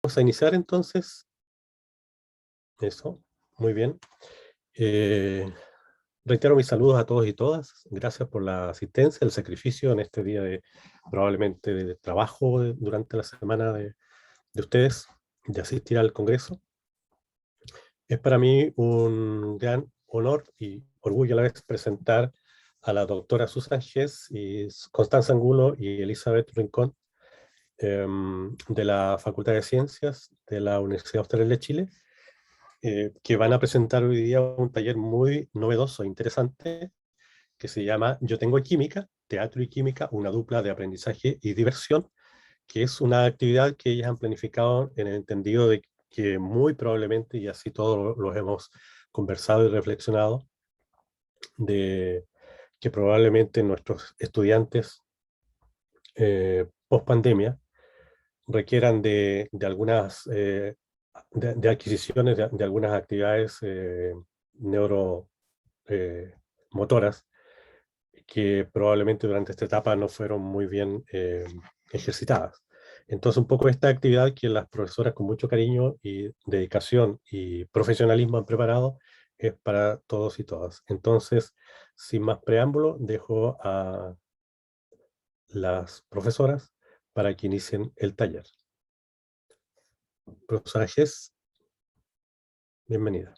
Vamos a iniciar entonces. Eso, muy bien. Reitero mis saludos a todos y todas. Gracias por la asistencia, el sacrificio en este día de probablemente de trabajo durante la semana de ustedes, de asistir al Congreso. Es para mí un gran honor y orgullo a la vez presentar a la doctora Susan Hess y Constanza Angulo y Elizabeth Rincón de la Facultad de Ciencias de la Universidad Austral de Chile, que van a presentar hoy día un taller muy novedoso e interesante que se llama Yo tengo química, teatro y química, una dupla de aprendizaje y diversión, que es una actividad que ellas han planificado en el entendido de que muy probablemente, y así todos los hemos conversado y reflexionado, de que probablemente nuestros estudiantes post pandemia requieran de algunas de adquisiciones de algunas actividades neuromotoras que probablemente durante esta etapa no fueron muy bien ejercitadas. Entonces, un poco esta actividad que las profesoras con mucho cariño y dedicación y profesionalismo han preparado es para todos y todas. Entonces, sin más preámbulo, dejo a las profesoras para que inicien el taller. Profesora Hess, bienvenida.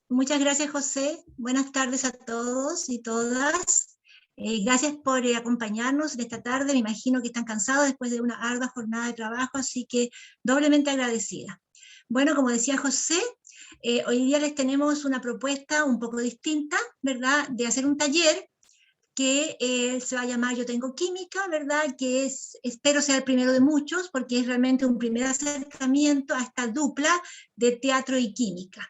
Muchas gracias, José. Buenas tardes a todos y todas. Gracias por acompañarnos en esta tarde. Me imagino que están cansados después de una ardua jornada de trabajo, así que doblemente agradecida. Bueno, como decía José, hoy día les tenemos una propuesta un poco distinta, ¿verdad?, de hacer un taller que se va a llamar Yo tengo química, ¿verdad?, que espero sea el primero de muchos, porque es realmente un primer acercamiento a esta dupla de teatro y química.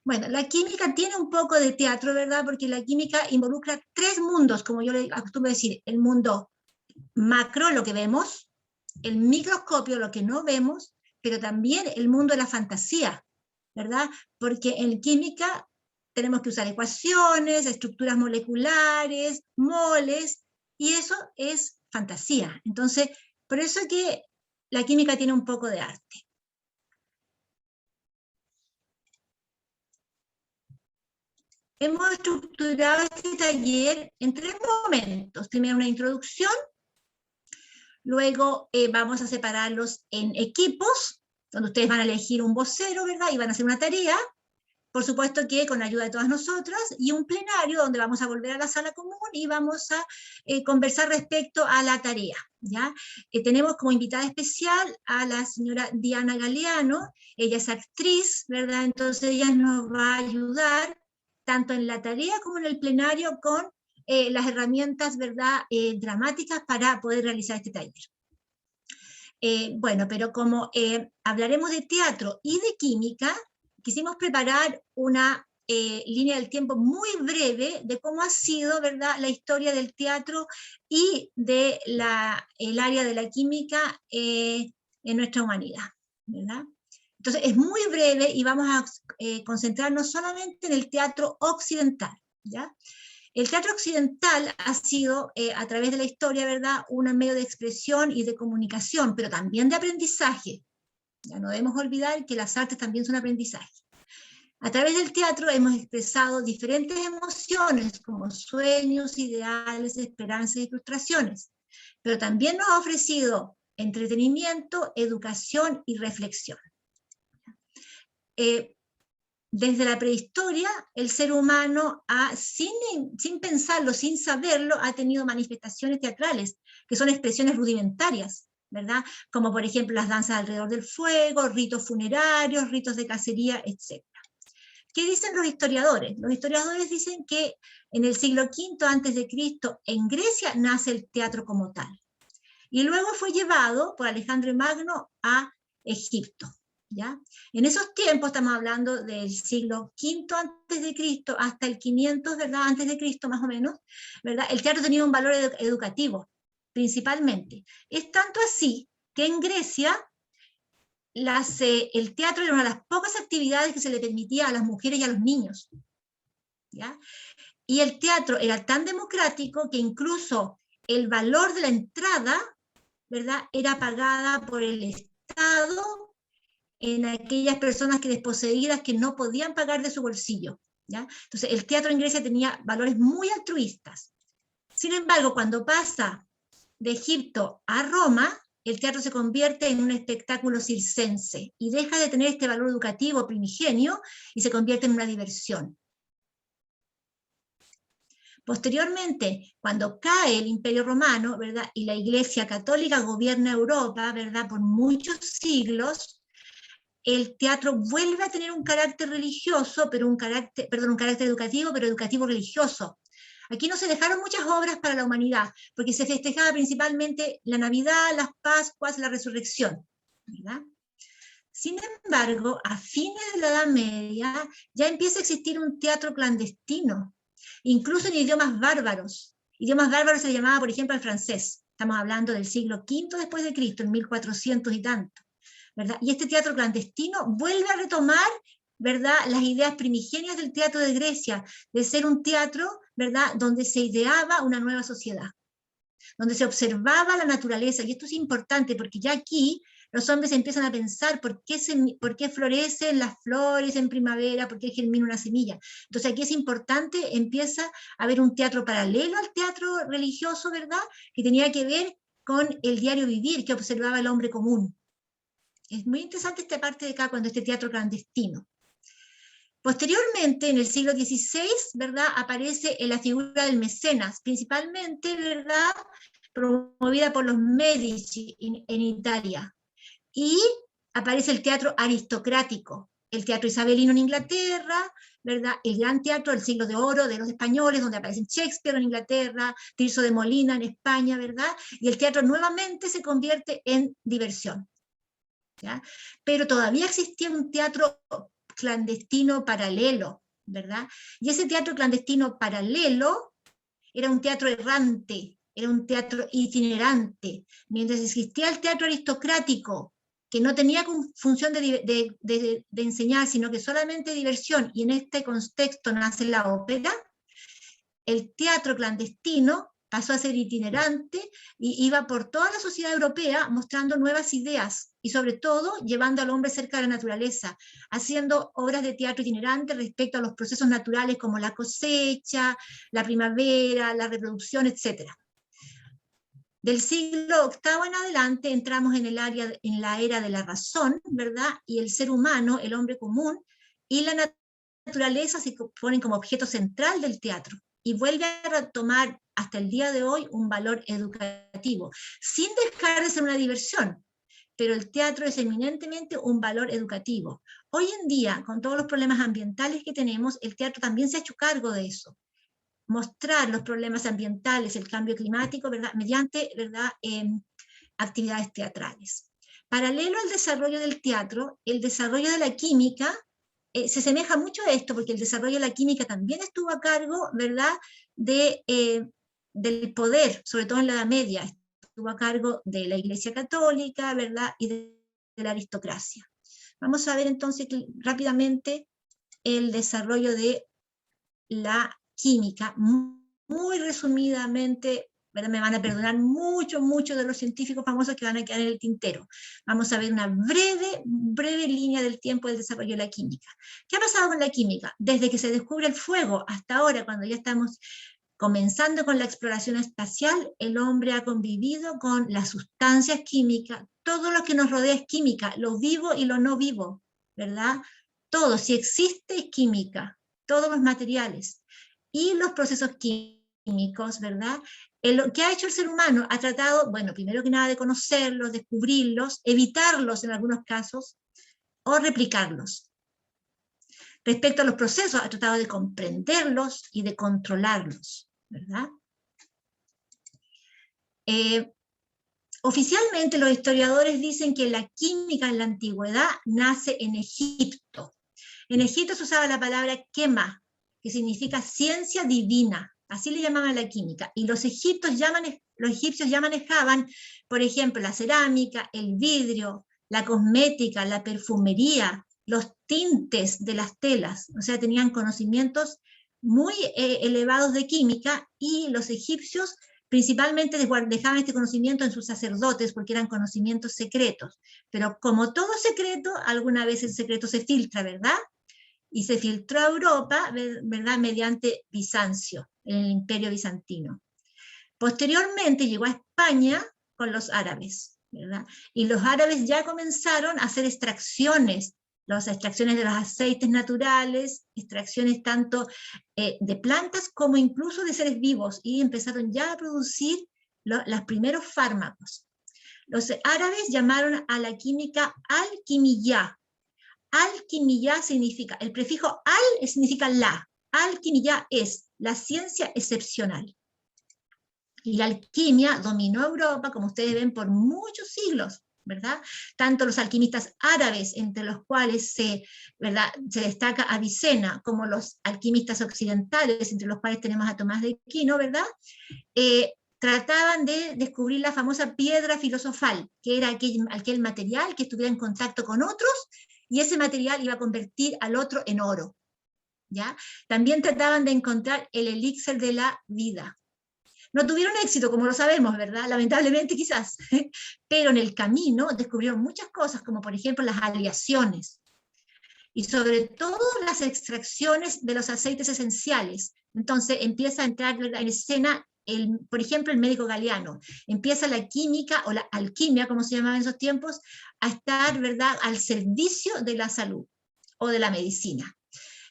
Bueno, la química tiene un poco de teatro, ¿verdad? Porque la química involucra tres mundos, como yo le acostumbro decir: el mundo macro, lo que vemos; el microscopio, lo que no vemos; pero también el mundo de la fantasía, ¿verdad? Porque en química tenemos que usar ecuaciones, estructuras moleculares, moles, y eso es fantasía. Entonces, por eso es que la química tiene un poco de arte. Hemos estructurado este taller en tres momentos. Primero una introducción, luego vamos a separarlos en equipos, donde ustedes van a elegir un vocero, ¿verdad?, y van a hacer una tarea, por supuesto que con la ayuda de todas nosotras, y un plenario donde vamos a volver a la sala común y vamos a conversar respecto a la tarea, ¿ya? Tenemos como invitada especial a la señora Diana Galeano. Ella es actriz, ¿verdad? Entonces ella nos va a ayudar tanto en la tarea como en el plenario con las herramientas, ¿verdad?, dramáticas para poder realizar este taller. Bueno, pero como hablaremos de teatro y de química, quisimos preparar una línea del tiempo muy breve de cómo ha sido, ¿verdad?, la historia del teatro y de el área de la química en nuestra humanidad, ¿verdad? Entonces es muy breve y vamos a concentrarnos solamente en el teatro occidental, ¿ya? El teatro occidental ha sido, a través de la historia, ¿verdad?, un medio de expresión y de comunicación, pero también de aprendizaje. Ya no debemos olvidar que las artes también son aprendizaje. A través del teatro hemos expresado diferentes emociones, como sueños, ideales, esperanzas y frustraciones, pero también nos ha ofrecido entretenimiento, educación y reflexión. Desde la prehistoria, el ser humano, sin pensarlo, sin saberlo, ha tenido manifestaciones teatrales, que son expresiones rudimentarias, ¿verdad? Como por ejemplo las danzas alrededor del fuego, ritos funerarios, ritos de cacería, etc. ¿Qué dicen los historiadores? Los historiadores dicen que en el siglo V a.C., en Grecia, nace el teatro como tal. Y luego fue llevado por Alejandro Magno a Egipto. ¿Ya? En esos tiempos, estamos hablando del siglo V a.C. hasta el 500, ¿verdad?, antes de Cristo más o menos, ¿verdad?, el teatro tenía un valor educativo, principalmente. Es tanto así que en Grecia el teatro era una de las pocas actividades que se le permitía a las mujeres y a los niños, ¿ya? Y el teatro era tan democrático que incluso el valor de la entrada, ¿verdad?, era pagada por el Estado en aquellas personas que desposeídas que no podían pagar de su bolsillo, ¿ya? Entonces el teatro en Grecia tenía valores muy altruistas. Sin embargo, cuando pasa de Egipto a Roma, el teatro se convierte en un espectáculo circense y deja de tener este valor educativo primigenio y se convierte en una diversión. Posteriormente, cuando cae el Imperio Romano, ¿verdad?, y la Iglesia Católica gobierna Europa, ¿verdad?, por muchos siglos, el teatro vuelve a tener un carácter religioso, pero un carácter educativo, pero educativo religioso. Aquí no se dejaron muchas obras para la humanidad, porque se festejaba principalmente la Navidad, las Pascuas, la Resurrección, ¿verdad? Sin embargo, a fines de la Edad Media ya empieza a existir un teatro clandestino, incluso en idiomas bárbaros. Idiomas bárbaros se llamaba, por ejemplo, el francés. Estamos hablando del siglo V después de Cristo, en 1400 y tanto, ¿verdad? Y este teatro clandestino vuelve a retomar, ¿verdad?, las ideas primigenias del teatro de Grecia, de ser un teatro, ¿verdad?, donde se ideaba una nueva sociedad, donde se observaba la naturaleza. Y esto es importante porque ya aquí los hombres empiezan a pensar por qué florecen las flores en primavera, por qué germina una semilla. Entonces aquí es importante, empieza a haber un teatro paralelo al teatro religioso, ¿verdad?, que tenía que ver con el diario vivir que observaba el hombre común. Es muy interesante esta parte de acá, cuando este teatro clandestino. Posteriormente, en el siglo XVI, ¿verdad?, aparece la figura del mecenas, principalmente, ¿verdad?, promovida por los Medici en Italia. Y aparece el teatro aristocrático, el teatro isabelino en Inglaterra, ¿verdad?, el gran teatro del siglo de oro de los españoles, donde aparecen Shakespeare en Inglaterra, Tirso de Molina en España, ¿verdad?, y el teatro nuevamente se convierte en diversión, ¿ya? Pero todavía existía un teatro clandestino paralelo, ¿verdad? Y ese teatro clandestino paralelo era un teatro errante, era un teatro itinerante. Mientras existía el teatro aristocrático, que no tenía función de enseñar, sino que solamente diversión, y en este contexto nace la ópera, el teatro clandestino pasó a ser itinerante y iba por toda la sociedad europea mostrando nuevas ideas y sobre todo llevando al hombre cerca de la naturaleza, haciendo obras de teatro itinerante respecto a los procesos naturales como la cosecha, la primavera, la reproducción, etc. Del siglo VIII en adelante entramos en la era de la razón, ¿verdad? Y el ser humano, el hombre común, y la naturaleza se ponen como objeto central del teatro y vuelve a retomar hasta el día de hoy un valor educativo, sin dejar de ser una diversión, pero el teatro es eminentemente un valor educativo. Hoy en día, con todos los problemas ambientales que tenemos, el teatro también se ha hecho cargo de eso, mostrar los problemas ambientales, el cambio climático, ¿verdad?, mediante, ¿verdad?, actividades teatrales. Paralelo al desarrollo del teatro, el desarrollo de la química se asemeja mucho a esto, porque el desarrollo de la química también estuvo a cargo, ¿verdad?, del poder, sobre todo en la Edad Media, estuvo a cargo de la Iglesia Católica, ¿verdad?, y de la aristocracia. Vamos a ver entonces rápidamente el desarrollo de la química, muy resumidamente, ¿verdad? Me van a perdonar muchos de los científicos famosos que van a quedar en el tintero. Vamos a ver una breve línea del tiempo del desarrollo de la química. ¿Qué ha pasado con la química? Desde que se descubre el fuego hasta ahora, cuando ya estamos comenzando con la exploración espacial, el hombre ha convivido con las sustancias químicas, todo lo que nos rodea es química, lo vivo y lo no vivo, ¿verdad? Todo, si existe es química, todos los materiales y los procesos químicos, ¿verdad? Lo que ha hecho el ser humano ha tratado, bueno, primero que nada de conocerlos, descubrirlos, evitarlos en algunos casos o replicarlos. Respecto a los procesos, ha tratado de comprenderlos y de controlarlos, ¿verdad? Oficialmente los historiadores dicen que la química en la antigüedad nace en Egipto. En Egipto se usaba la palabra quema, que significa ciencia divina, así le llamaban la química, y los egipcios ya manejaban, por ejemplo, la cerámica, el vidrio, la cosmética, la perfumería, los tintes de las telas, o sea, tenían conocimientos muy elevados de química, y los egipcios Principalmente dejaban este conocimiento en sus sacerdotes porque eran conocimientos secretos. Pero como todo secreto, alguna vez el secreto se filtra, ¿verdad? Y se filtró a Europa, ¿verdad? Mediante Bizancio, el imperio bizantino. Posteriormente llegó a España con los árabes, ¿verdad? Y los árabes ya comenzaron a hacer extracciones, las extracciones de los aceites naturales, extracciones tanto de plantas como incluso de seres vivos, y empezaron ya a producir los primeros fármacos. Los árabes llamaron a la química alquimiyá. Alquimiyá significa, el prefijo al significa la. Alquimiyá es la ciencia excepcional. Y la alquimia dominó Europa, como ustedes ven, por muchos siglos, ¿verdad? Tanto los alquimistas árabes, entre los cuales ¿verdad?, se destaca Avicena, como los alquimistas occidentales, entre los cuales tenemos a Tomás de Aquino, ¿verdad? Trataban de descubrir la famosa piedra filosofal, que era aquel material que estuviera en contacto con otros, y ese material iba a convertir al otro en oro, ¿ya? También trataban de encontrar el elixir de la vida. No tuvieron éxito, como lo sabemos, ¿verdad? Lamentablemente quizás, pero en el camino descubrieron muchas cosas, como por ejemplo las aleaciones, y sobre todo las extracciones de los aceites esenciales. Entonces empieza a entrar en escena, por ejemplo, el médico Galeano. Empieza la química, o la alquimia, como se llamaba en esos tiempos, a estar, ¿verdad?, al servicio de la salud, o de la medicina.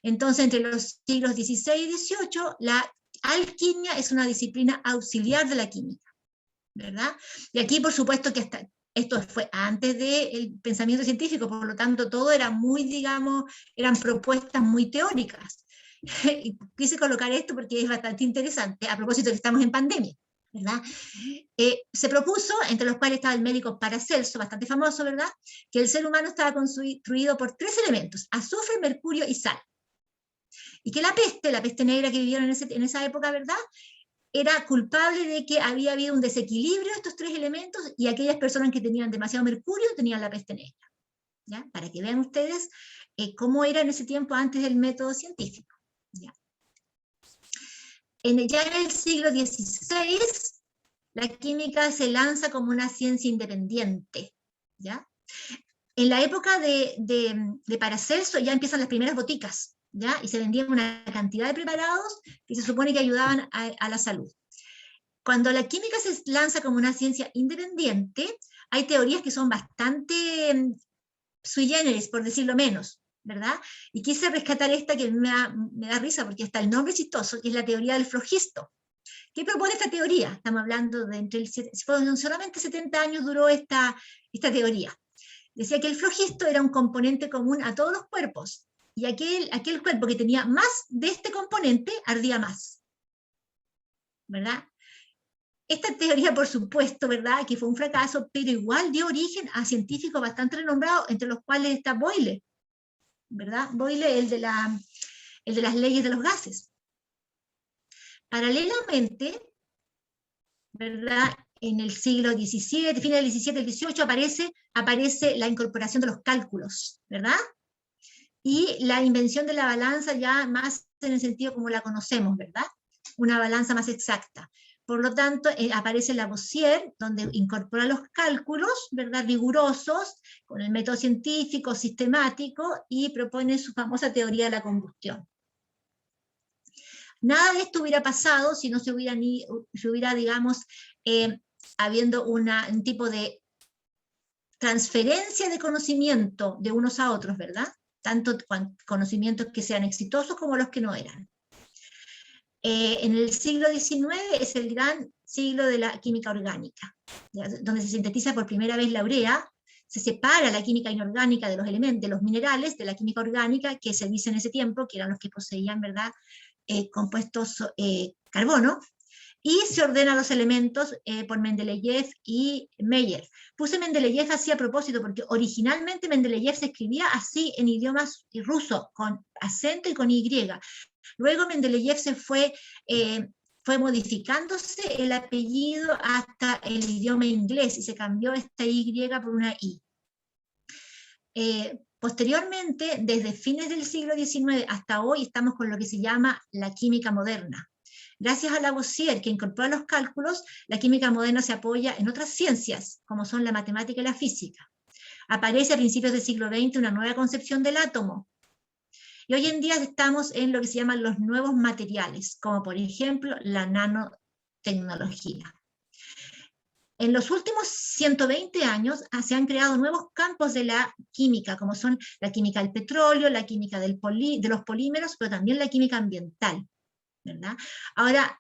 Entonces, entre los siglos XVI y XVIII, la alquimia es una disciplina auxiliar de la química, ¿verdad? Y aquí, por supuesto, que esto fue antes del pensamiento científico, por lo tanto, todo era muy, digamos, eran propuestas muy teóricas. Y quise colocar esto porque es bastante interesante, a propósito de que estamos en pandemia, ¿verdad? Se propuso, entre los cuales estaba el médico Paracelso, bastante famoso, ¿verdad?, que el ser humano estaba construido por 3 elementos: azufre, mercurio y sal. Y que la peste negra que vivieron en esa época, ¿verdad?, era culpable de que había habido un desequilibrio de estos 3 elementos, y aquellas personas que tenían demasiado mercurio tenían la peste negra, ¿ya? Para que vean ustedes cómo era en ese tiempo antes del método científico, ¿ya? Ya en el siglo XVI, la química se lanza como una ciencia independiente, ¿ya? En la época de Paracelso ya empiezan las primeras boticas, ¿ya? Y se vendían una cantidad de preparados que se supone que ayudaban a la salud. Cuando la química se lanza como una ciencia independiente, hay teorías que son bastante sui generis, por decirlo menos, ¿verdad? Y quise rescatar esta que me da risa, porque hasta el nombre es chistoso, que es la teoría del flogisto. ¿Qué propone esta teoría? Estamos hablando de solamente 70 años duró esta teoría. Decía que el flogisto era un componente común a todos los cuerpos, y aquel cuerpo que tenía más de este componente ardía más, ¿verdad? Esta teoría, por supuesto, ¿verdad?, que fue un fracaso, pero igual dio origen a científicos bastante renombrados, entre los cuales está Boyle, ¿verdad? Boyle, el de las leyes de los gases. Paralelamente, ¿verdad?, en el siglo XVII, fines del XVII, el XVIII, aparece la incorporación de los cálculos, ¿verdad? Y la invención de la balanza ya más en el sentido como la conocemos, ¿verdad? Una balanza más exacta. Por lo tanto, aparece Lavoisier, donde incorpora los cálculos, ¿verdad?, rigurosos, con el método científico, sistemático, y propone su famosa teoría de la combustión. Nada de esto hubiera pasado si no se hubiera, digamos, habiendo un tipo de transferencia de conocimiento de unos a otros, ¿verdad? Tanto conocimientos que sean exitosos como los que no eran. En el siglo XIX es el gran siglo de la química orgánica, ¿ya?, donde se sintetiza por primera vez la urea, se separa la química inorgánica de los elementos, de los minerales, de la química orgánica, que se dice en ese tiempo que eran los que poseían, ¿verdad?, compuestos carbono, y se ordenan los elementos por Mendeleev y Meyer. Puse Mendeleev así a propósito, porque originalmente Mendeleev se escribía así en idiomas ruso, con acento y con Y. Luego Mendeleev fue modificándose el apellido hasta el idioma inglés, y se cambió esta Y por una I. Posteriormente, desde fines del siglo XIX hasta hoy, estamos con lo que se llama la química moderna. Gracias a Lavoisier, que incorpora los cálculos, la química moderna se apoya en otras ciencias, como son la matemática y la física. Aparece a principios del siglo XX una nueva concepción del átomo. Y hoy en día estamos en lo que se llaman los nuevos materiales, como por ejemplo la nanotecnología. En los últimos 120 años se han creado nuevos campos de la química, como son la química del petróleo, la química de los polímeros, pero también la química ambiental, ¿verdad? Ahora,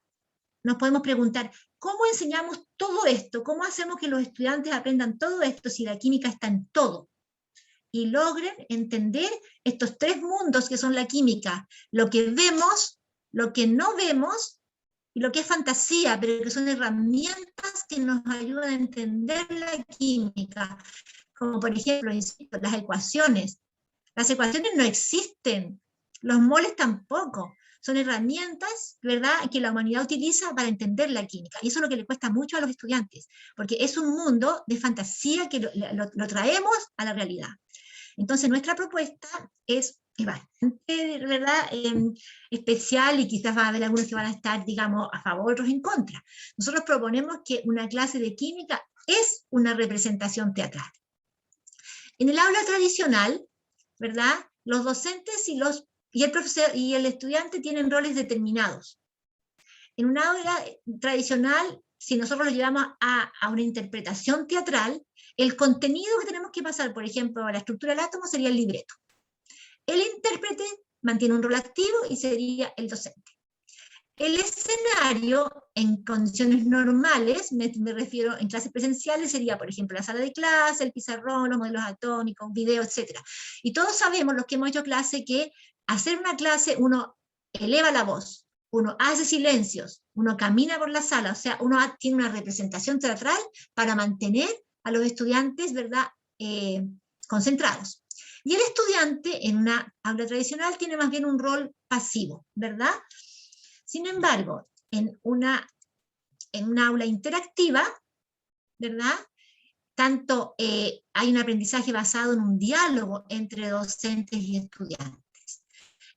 nos podemos preguntar, ¿cómo enseñamos todo esto? ¿Cómo hacemos que los estudiantes aprendan todo esto si la química está en todo? Y logren entender estos tres mundos que son la química, lo que vemos, lo que no vemos, y lo que es fantasía, pero que son herramientas que nos ayudan a entender la química, como por ejemplo, insisto, las ecuaciones. Las ecuaciones no existen, los moles tampoco, son herramientas, ¿verdad?, que la humanidad utiliza para entender la química, y eso es lo que le cuesta mucho a los estudiantes, porque es un mundo de fantasía que lo traemos a la realidad. Entonces nuestra propuesta es bastante, ¿verdad?, especial, y quizás va a haber algunos que van a estar, digamos, a favor, otros en contra. Nosotros proponemos que una clase de química es una representación teatral. En el aula tradicional, ¿verdad?, los docentes y el profesor y el estudiante tienen roles determinados. En un aula tradicional, si nosotros lo llevamos a una interpretación teatral, el contenido que tenemos que pasar, por ejemplo, a la estructura del átomo sería el libreto. El intérprete mantiene un rol activo y sería el docente. El escenario, en condiciones normales, me refiero en clases presenciales, sería, por ejemplo, la sala de clase, el pizarrón, los modelos atómicos, video, etc. Y todos sabemos, los que hemos hecho clase, que hacer una clase uno eleva la voz, uno hace silencios, uno camina por la sala, o sea, uno tiene una representación teatral para mantener a los estudiantes, ¿verdad?, concentrados. Y el estudiante en una aula tradicional tiene más bien un rol pasivo, ¿verdad? Sin embargo, en una aula interactiva, ¿verdad?, tanto hay un aprendizaje basado en un diálogo entre docentes y estudiantes.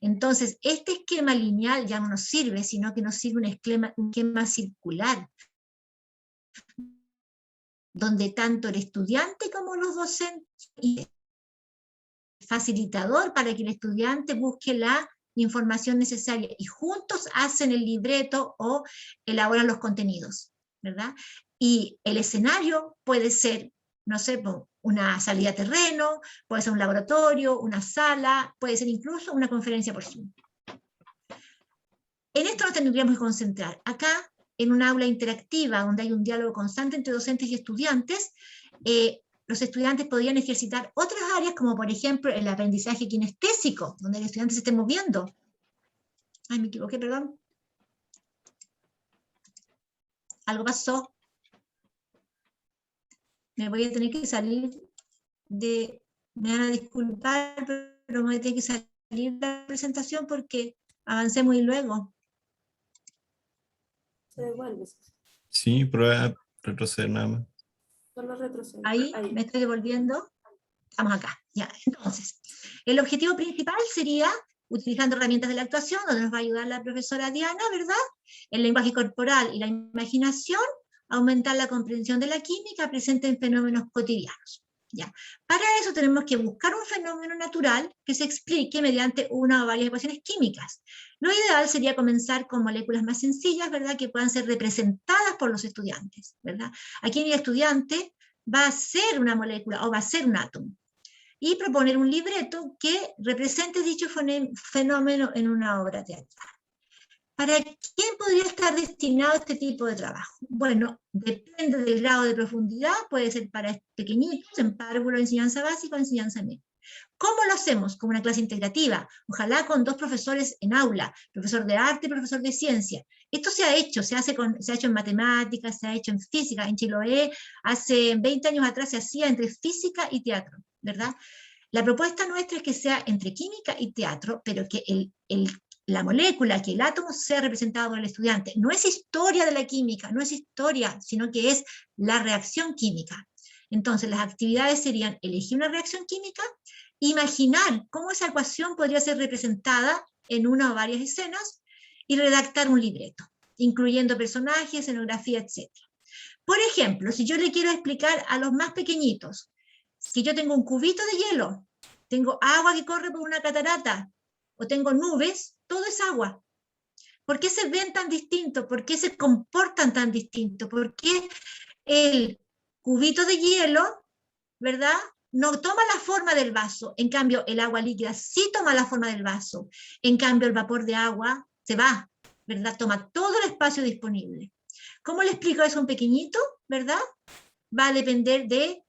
Entonces, este esquema lineal ya no nos sirve, sino que nos sirve un esquema circular, donde tanto el estudiante como los docentes y facilitador para que el estudiante busque la información necesaria y juntos hacen el libreto o elaboran los contenidos, ¿verdad? Y el escenario puede ser, no sé, una salida a terreno, puede ser un laboratorio, una sala, puede ser incluso una conferencia por Zoom. En esto nos tendríamos que concentrar. Acá, en un aula interactiva, donde hay un diálogo constante entre docentes y estudiantes, los estudiantes podrían ejercitar otras áreas, como por ejemplo el aprendizaje kinestésico, donde el estudiante se esté moviendo. Ay, me equivoqué, perdón. Algo pasó. Me voy a tener que salir de... Me van a disculpar, pero me voy a tener que salir de la presentación porque avancé muy luego. Se devuelve. Sí, prueba retroceder nada más. Solo retroceder. Ahí, me estoy devolviendo. Estamos acá, ya. Entonces, el objetivo principal sería, utilizando herramientas de la actuación, donde nos va a ayudar la profesora Diana, ¿verdad?, el lenguaje corporal y la imaginación, aumentar la comprensión de la química presente en fenómenos cotidianos. Ya. Para eso tenemos que buscar un fenómeno natural que se explique mediante una o varias ecuaciones químicas. Lo ideal sería comenzar con moléculas más sencillas, ¿verdad?, que puedan ser representadas por los estudiantes, ¿verdad? Aquí el estudiante va a ser una molécula o va a ser un átomo, y proponer un libreto que represente dicho fenómeno en una obra teatral. ¿Para quién podría estar destinado este tipo de trabajo? Bueno, depende del grado de profundidad, puede ser para pequeñitos, en párvulo, enseñanza básica o enseñanza media. ¿Cómo lo hacemos? Con una clase integrativa, ojalá con 2 profesores en aula, profesor de arte y profesor de ciencia. Esto se ha hecho, se ha hecho en matemáticas, se ha hecho en física, en Chiloé, hace 20 años atrás se hacía entre física y teatro, ¿verdad? La propuesta nuestra es que sea entre química y teatro, pero que la molécula, que el átomo sea representado por el estudiante. No es historia de la química, no es historia, sino que es la reacción química. Entonces, las actividades serían elegir una reacción química, imaginar cómo esa ecuación podría ser representada en una o varias escenas, y redactar un libreto. incluyendo personajes, escenografía, etc. Por ejemplo, si yo le quiero explicar a los más pequeñitos que yo tengo un cubito de hielo, tengo agua que corre por una catarata, o tengo nubes, todo es agua. ¿Por qué se ven tan distintos? ¿Por qué se comportan tan distintos? ¿Por qué el cubito de hielo, verdad, no toma la forma del vaso? En cambio, el agua líquida sí toma la forma del vaso. En cambio, el vapor de agua se va, ¿verdad? Toma todo el espacio disponible. ¿Cómo le explico eso a un pequeñito, verdad? Va a depender de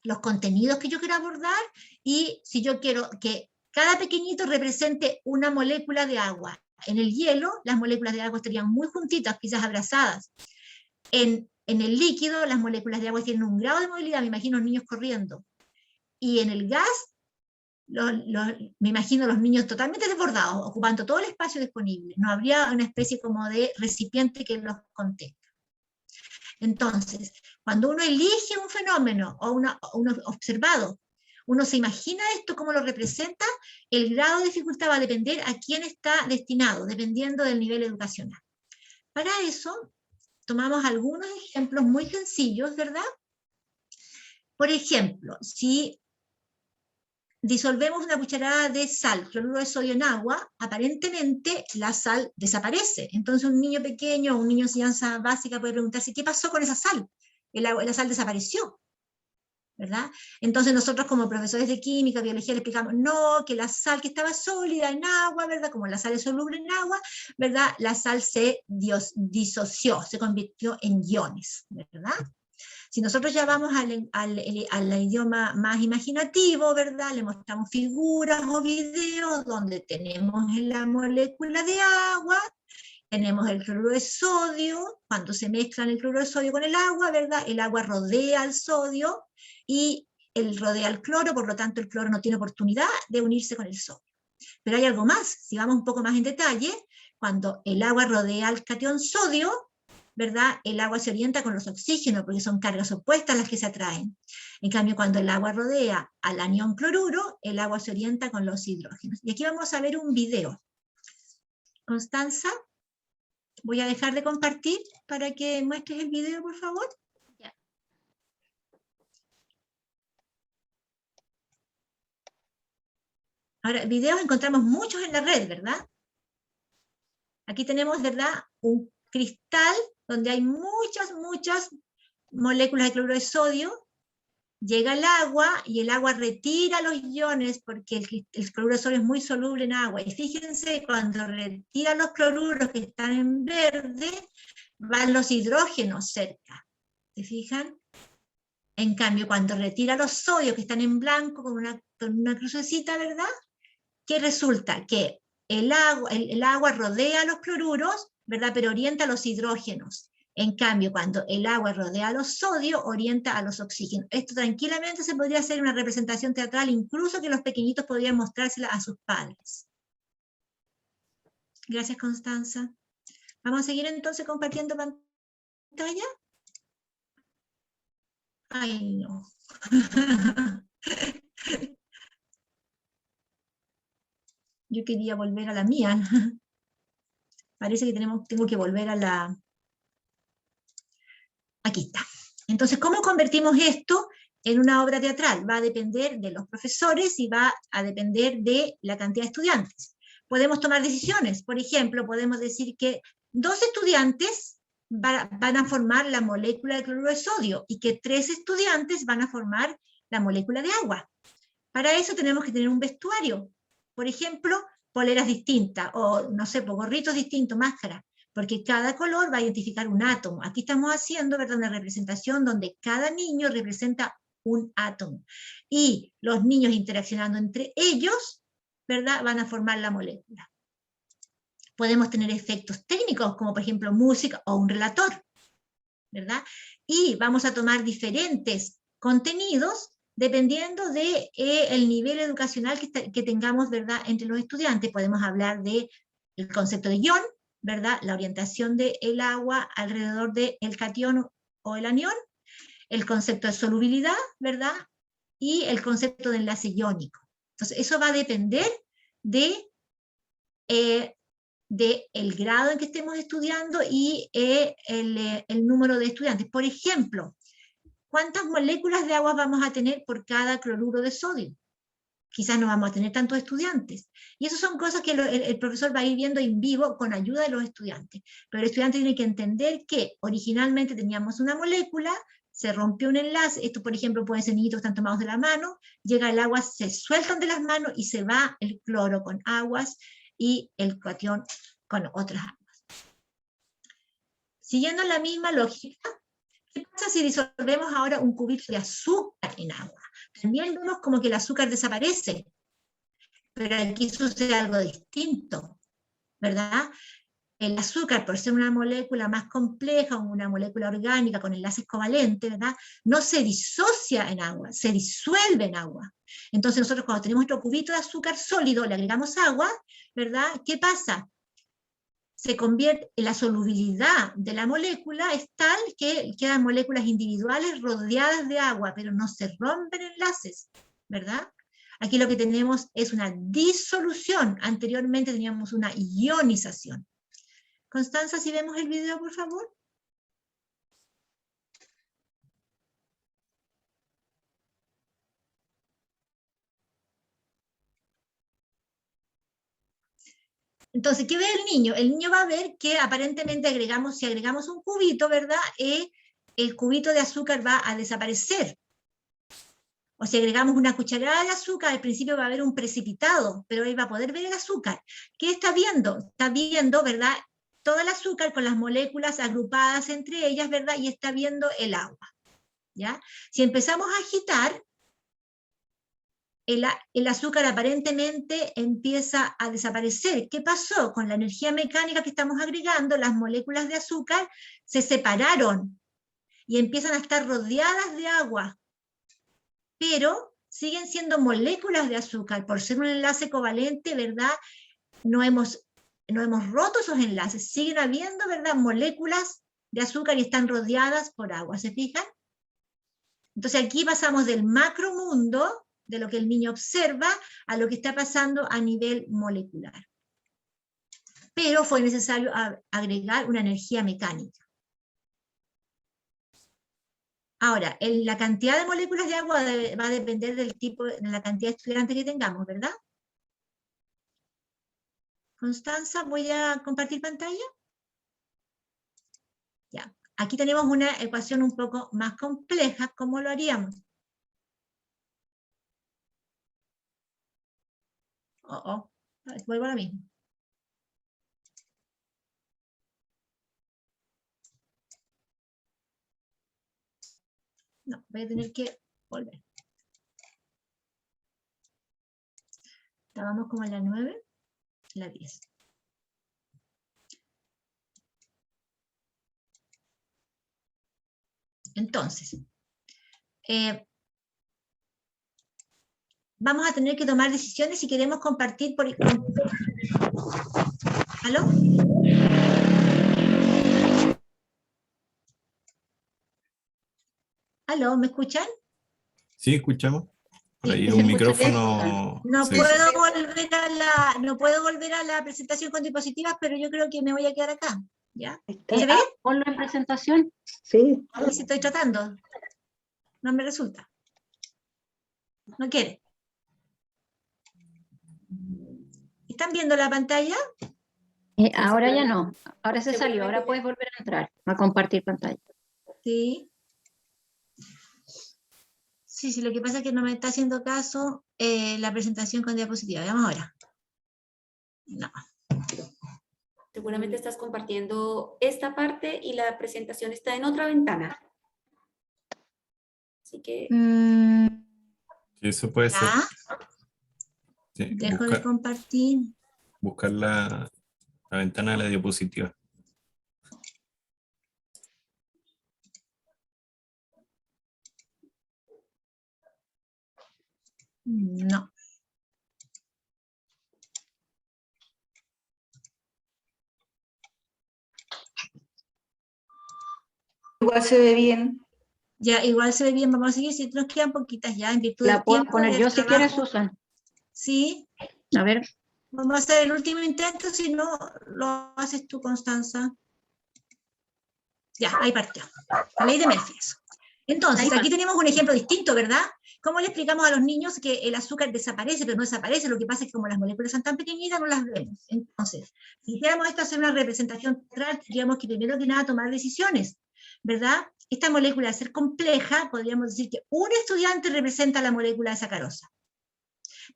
los contenidos que yo quiero abordar y si yo quiero que cada pequeñito represente una molécula de agua. En el hielo, las moléculas de agua estarían muy juntitas, quizás abrazadas. En el líquido, las moléculas de agua tienen un grado de movilidad, me imagino niños corriendo. Y en el gas, me imagino los niños totalmente desbordados, ocupando todo el espacio disponible. No habría una especie como de recipiente que los contenga. Entonces, cuando uno elige un fenómeno o uno observado, uno se imagina esto, cómo lo representa, el grado de dificultad va a depender a quién está destinado, dependiendo del nivel educacional. Para eso, tomamos algunos ejemplos muy sencillos, ¿verdad? Por ejemplo, si disolvemos una cucharada de sal, cloruro de sodio en agua, aparentemente la sal desaparece. Entonces un niño pequeño, un niño de enseñanza básica puede preguntarse, ¿qué pasó con esa sal? La sal desapareció, ¿verdad? Entonces nosotros como profesores de química, biología, le explicamos, no, que la sal que estaba sólida en agua, ¿verdad? Como la sal es soluble en agua, ¿verdad? La sal se disoció, se convirtió en iones, ¿verdad? Si nosotros ya vamos al idioma más imaginativo, ¿verdad? Le mostramos figuras o videos donde tenemos la molécula de agua, tenemos el cloruro de sodio, cuando se mezclan el cloruro de sodio con el agua, ¿verdad? El agua rodea al sodio y él rodea al cloro, por lo tanto el cloro no tiene oportunidad de unirse con el sodio. Pero hay algo más, si vamos un poco más en detalle, cuando el agua rodea al catión sodio, ¿verdad? El agua se orienta con los oxígenos, porque son cargas opuestas las que se atraen. En cambio, cuando el agua rodea al anión cloruro, el agua se orienta con los hidrógenos. Y aquí vamos a ver un video. Constanza, voy a dejar de compartir para que muestres el video, por favor. Ya. Ahora, videos encontramos muchos en la red, ¿verdad? Aquí tenemos, ¿verdad? Un cristal donde hay muchas moléculas de cloruro de sodio, llega el agua y el agua retira los iones porque el cloruro de sodio es muy soluble en agua. Y fíjense, cuando retira los cloruros que están en verde, van los hidrógenos cerca. ¿Se fijan? En cambio, cuando retira los sodios que están en blanco con una crucecita, ¿verdad? ¿Qué resulta? Que el agua rodea los cloruros, ¿verdad? Pero orienta a los hidrógenos. En cambio, cuando el agua rodea a los sodios, orienta a los oxígenos. Esto tranquilamente se podría hacer una representación teatral, incluso que los pequeñitos podrían mostrársela a sus padres. Gracias, Constanza. Vamos a seguir entonces compartiendo pantalla. Ay, no. Yo quería volver a la mía. Parece que tengo que volver a la... Aquí está. Entonces, ¿cómo convertimos esto en una obra teatral? Va a depender de los profesores y va a depender de la cantidad de estudiantes. Podemos tomar decisiones. Por ejemplo, podemos decir que 2 estudiantes van a formar la molécula de cloruro de sodio y que 3 estudiantes van a formar la molécula de agua. Para eso tenemos que tener un vestuario. Por ejemplo, poleras distintas o, no sé, gorritos distintos, máscaras. Porque cada color va a identificar un átomo. Aquí estamos haciendo, ¿verdad?, una representación donde cada niño representa un átomo. Y los niños interaccionando entre ellos, ¿verdad?, van a formar la molécula. Podemos tener efectos técnicos, como por ejemplo música o un relator, ¿verdad? Y vamos a tomar diferentes contenidos dependiendo del nivel educacional que tengamos, ¿verdad?, entre los estudiantes. Podemos hablar del concepto de ion, ¿verdad?, la orientación del agua alrededor del catión o el anión, el concepto de solubilidad, ¿verdad?, y el concepto de enlace iónico. Entonces, eso va a depender de del grado en que estemos estudiando y el número de estudiantes. Por ejemplo, ¿cuántas moléculas de agua vamos a tener por cada cloruro de sodio? Quizás no vamos a tener tantos estudiantes. Y esas son cosas que el profesor va a ir viendo en vivo con ayuda de los estudiantes. Pero el estudiante tiene que entender que originalmente teníamos una molécula, se rompió un enlace, esto por ejemplo pueden ser niñitos que están tomados de la mano, llega el agua, se sueltan de las manos y se va el cloro con aguas y el cation con otras aguas. Siguiendo la misma lógica, ¿qué pasa si disolvemos ahora un cubito de azúcar en agua? También vemos como que el azúcar desaparece, pero aquí sucede algo distinto, ¿verdad? El azúcar, por ser una molécula más compleja, una molécula orgánica con enlaces covalentes, ¿verdad? No se disocia en agua, se disuelve en agua. Entonces nosotros cuando tenemos nuestro cubito de azúcar sólido, le agregamos agua, ¿verdad? ¿Qué pasa? Se convierte en la solubilidad de la molécula, es tal que quedan moléculas individuales rodeadas de agua, pero no se rompen enlaces, ¿verdad? Aquí lo que tenemos es una disolución, anteriormente teníamos una ionización. Constanza, si vemos el video, por favor. Entonces, ¿qué ve el niño? El niño va a ver que aparentemente si agregamos un cubito, ¿verdad? El cubito de azúcar va a desaparecer. O si agregamos una cucharada de azúcar, al principio va a haber un precipitado, pero él va a poder ver el azúcar. ¿Qué está viendo? Está viendo, ¿verdad? Todo el azúcar con las moléculas agrupadas entre ellas, ¿verdad? Y está viendo el agua, ¿ya? Si empezamos a agitar, el azúcar aparentemente empieza a desaparecer. ¿Qué pasó? Con la energía mecánica que estamos agregando, las moléculas de azúcar se separaron y empiezan a estar rodeadas de agua, pero siguen siendo moléculas de azúcar. Por ser un enlace covalente, ¿verdad? No hemos roto esos enlaces, siguen habiendo, ¿verdad?, moléculas de azúcar y están rodeadas por agua, ¿se fijan? Entonces aquí pasamos del macromundo, de lo que el niño observa, a lo que está pasando a nivel molecular. Pero fue necesario agregar una energía mecánica. Ahora, la cantidad de moléculas de agua va a depender del tipo, de la cantidad de estudiantes que tengamos, ¿verdad? Constanza, voy a compartir pantalla. Ya. Aquí tenemos una ecuación un poco más compleja. ¿Cómo lo haríamos? Vuelvo a lo mismo. No, voy a tener que volver. Estábamos como en la 9, la 10. Entonces, vamos a tener que tomar decisiones si queremos compartir por... ¿Aló? ¿Aló? ¿Me escuchan? Sí, escuchamos. Por ahí Sí, un micrófono. No se- puedo volver a la presentación con diapositivas, pero yo creo que me voy a quedar acá. ¿Ya? ¿Se ve? Ponlo en presentación. Sí. A ver si estoy tratando. No me resulta. No quiere. ¿Están viendo la pantalla? Ahora ya no. Ahora se salió. Ahora puedes volver a entrar a compartir pantalla. Sí. Sí, lo que pasa es que no me está haciendo caso la presentación con diapositiva. Veamos ahora. No. Seguramente estás compartiendo esta parte y la presentación está en otra ventana. Así que Sí, eso puede ser. ¿Ya? Sí, Dejo de compartir. buscar la ventana de la diapositiva. No. Igual se ve bien. Ya, igual se ve bien. Vamos a seguir. Si nos quedan poquitas ya, en virtud La del puedo tiempo poner del yo si trabajo. quieres, Susan. Sí. A ver, Vamos a hacer el último intento, si no, lo haces tú, Constanza. Ya, ahí partió. La ley de Murphy. Entonces, aquí tenemos un ejemplo distinto, ¿verdad? ¿Cómo le explicamos a los niños que el azúcar desaparece, pero no desaparece? Lo que pasa es que como las moléculas son tan pequeñitas, no las vemos. Entonces, si hiciéramos esto hacer una representación teatral, tendríamos que primero que nada tomar decisiones, ¿verdad? Esta molécula, al ser compleja, podríamos decir que un estudiante representa la molécula de sacarosa.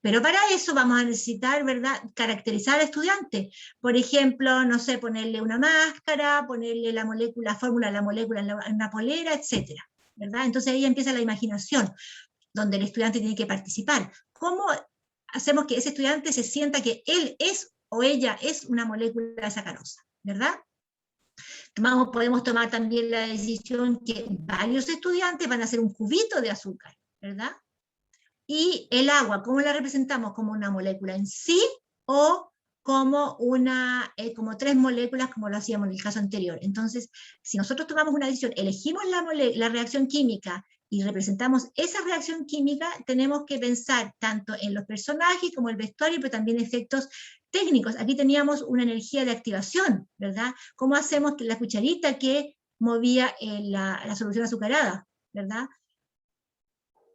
Pero para eso vamos a necesitar, ¿verdad?, caracterizar al estudiante. Por ejemplo, no sé, ponerle una máscara, ponerle la molécula, fórmula de la molécula en una polera, etcétera, ¿verdad? Entonces ahí empieza la imaginación, donde el estudiante tiene que participar. ¿Cómo hacemos que ese estudiante se sienta que él es o ella es una molécula de sacarosa, ¿verdad? Podemos tomar también la decisión que varios estudiantes van a hacer un cubito de azúcar, ¿verdad? Y el agua, ¿cómo la representamos? ¿Como una molécula en sí o como, como tres moléculas, como lo hacíamos en el caso anterior? Entonces, si nosotros tomamos una decisión, elegimos la reacción química y representamos esa reacción química, tenemos que pensar tanto en los personajes como el vestuario, pero también efectos técnicos. Aquí teníamos una energía de activación, ¿verdad? ¿Cómo hacemos que la cucharita que movía la solución azucarada, ¿verdad?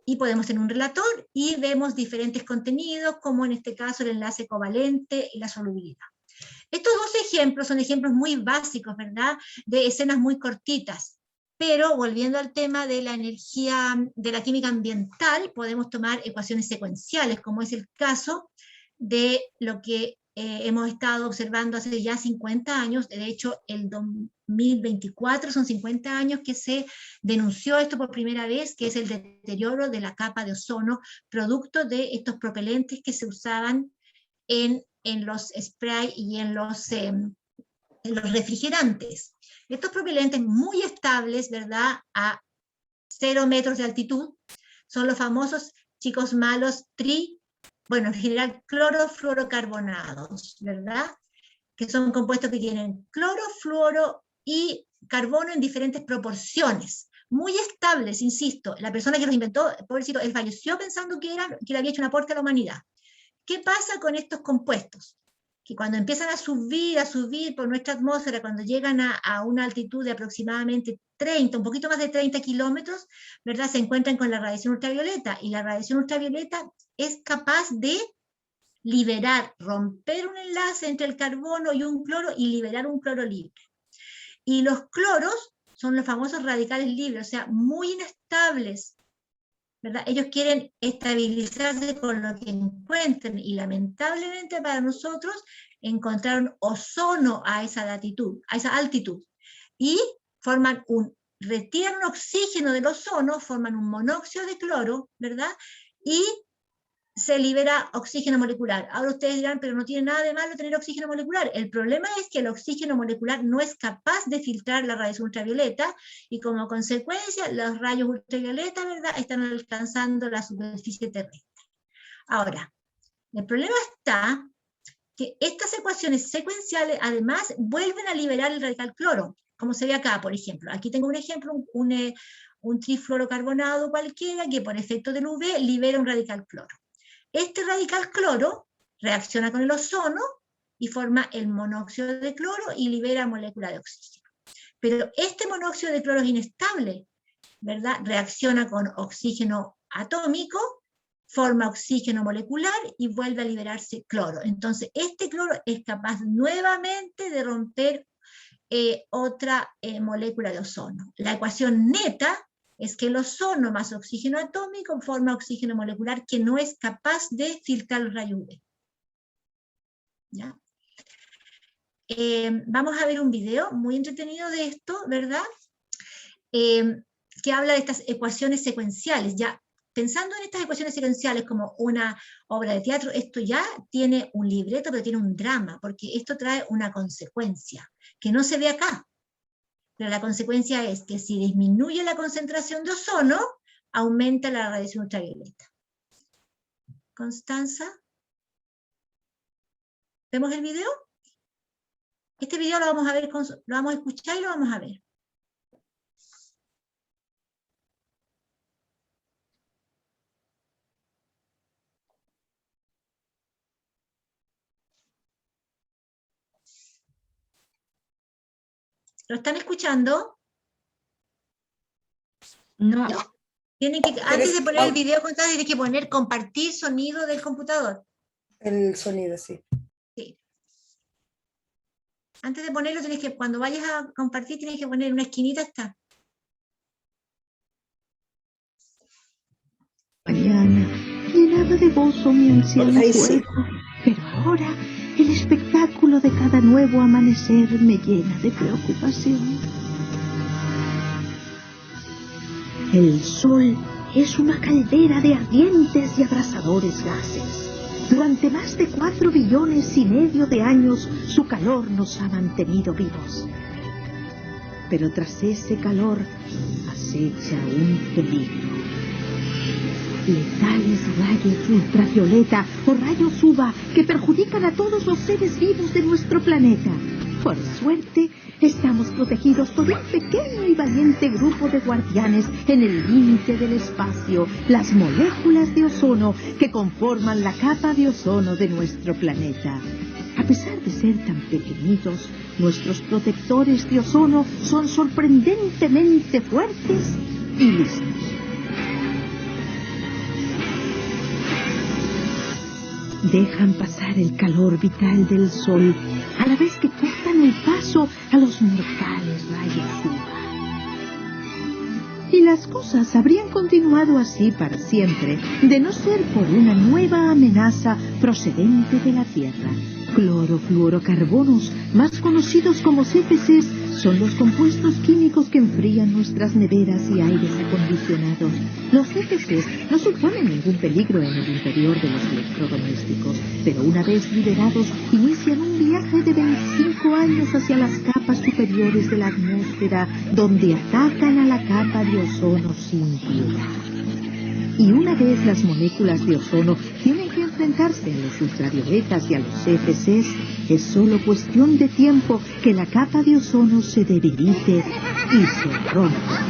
Y podemos tener un relator y vemos diferentes contenidos, como en este caso el enlace covalente y la solubilidad. Estos dos ejemplos son ejemplos muy básicos, ¿verdad?, de escenas muy cortitas. Pero volviendo al tema de la energía, de la química ambiental, podemos tomar ecuaciones secuenciales, como es el caso de lo que hemos estado observando hace ya 50 años, de hecho el 2024 son 50 años que se denunció esto por primera vez, que es el deterioro de la capa de ozono, producto de estos propelentes que se usaban en los spray y en los refrigerantes. Estos propelentes muy estables, ¿verdad?, a 0 metros de altitud, son los famosos chicos malos bueno, en general clorofluorocarbonados, ¿verdad?, que son compuestos que tienen cloro, fluoro y carbono en diferentes proporciones, muy estables, insisto. La persona que los inventó, pobrecito, él falleció pensando que le había hecho un aporte a la humanidad. ¿Qué pasa con estos compuestos? Que cuando empiezan a subir por nuestra atmósfera, cuando llegan a una altitud de aproximadamente 30, un poquito más de 30 kilómetros, ¿verdad?, se encuentran con la radiación ultravioleta, y la radiación ultravioleta es capaz de liberar, romper un enlace entre el carbono y un cloro y liberar un cloro libre. Y los cloros son los famosos radicales libres, o sea, muy inestables, ¿verdad? Ellos quieren estabilizarse con lo que encuentren, y lamentablemente para nosotros encontraron ozono a esa altitud, y retiran un oxígeno del ozono, forman un monóxido de cloro, ¿verdad?, y se libera oxígeno molecular. Ahora ustedes dirán, pero no tiene nada de malo tener oxígeno molecular. El problema es que el oxígeno molecular no es capaz de filtrar la radiación ultravioleta, y como consecuencia los rayos ultravioleta, ¿verdad?, están alcanzando la superficie terrestre. Ahora, el problema está que estas ecuaciones secuenciales además vuelven a liberar el radical cloro, como se ve acá, por ejemplo. Aquí tengo un ejemplo, un trifluorocarbonado cualquiera que por efecto del UV libera un radical cloro. Este radical cloro reacciona con el ozono y forma el monóxido de cloro y libera molécula de oxígeno. Pero este monóxido de cloro es inestable, ¿verdad? Reacciona con oxígeno atómico, forma oxígeno molecular y vuelve a liberarse cloro. Entonces, este cloro es capaz nuevamente de romper otra molécula de ozono. La ecuación neta es que el ozono más oxígeno atómico forma oxígeno molecular que no es capaz de filtrar los rayos UV. ¿Ya? Vamos a ver un video muy entretenido de esto, ¿verdad? Que habla de estas ecuaciones secuenciales. Ya pensando en estas ecuaciones secuenciales como una obra de teatro, esto ya tiene un libreto, pero tiene un drama, porque esto trae una consecuencia que no se ve acá. Pero la consecuencia es que si disminuye la concentración de ozono, aumenta la radiación ultravioleta. Constanza, ¿vemos el video? Este video lo vamos a ver, lo vamos a escuchar y lo vamos a ver. ¿Lo están escuchando? No. Tienen que, antes de poner el video, tienen que poner compartir sonido del computador. El sonido, sí. Sí. Antes de ponerlo, tienes que, cuando vayas a compartir, tienes que poner una esquinita esta. Mañana llenaba de gozo mi anciano Ahí sí. cuerpo, pero ahora el espectáculo de cada nuevo amanecer me llena de preocupación. El sol es una caldera de ardientes y abrasadores gases. Durante más de 4,5 billones de años, su calor nos ha mantenido vivos. Pero tras ese calor acecha un peligro. Letales rayos ultravioleta o rayos UVA que perjudican a todos los seres vivos de nuestro planeta. Por suerte, estamos protegidos por un pequeño y valiente grupo de guardianes en el límite del espacio, las moléculas de ozono que conforman la capa de ozono de nuestro planeta. A pesar de ser tan pequeñitos, nuestros protectores de ozono son sorprendentemente fuertes y listos. Dejan pasar el calor vital del sol, a la vez que cortan el paso a los mortales rayos UVA. Y las cosas habrían continuado así para siempre, de no ser por una nueva amenaza procedente de la Tierra. Clorofluorocarbonos, más conocidos como CFCs, son los compuestos químicos que enfrían nuestras neveras y aires acondicionados. Los CFCs no suponen ningún peligro en el interior de los electrodomésticos, pero una vez liberados inician un viaje de 25 años hacia las capas superiores de la atmósfera, donde atacan a la capa de ozono sin piedad. Y una vez las moléculas de ozono tienen que enfrentarse a los ultravioletas y a los CFCs, es solo cuestión de tiempo que la capa de ozono se debilite y se rompa.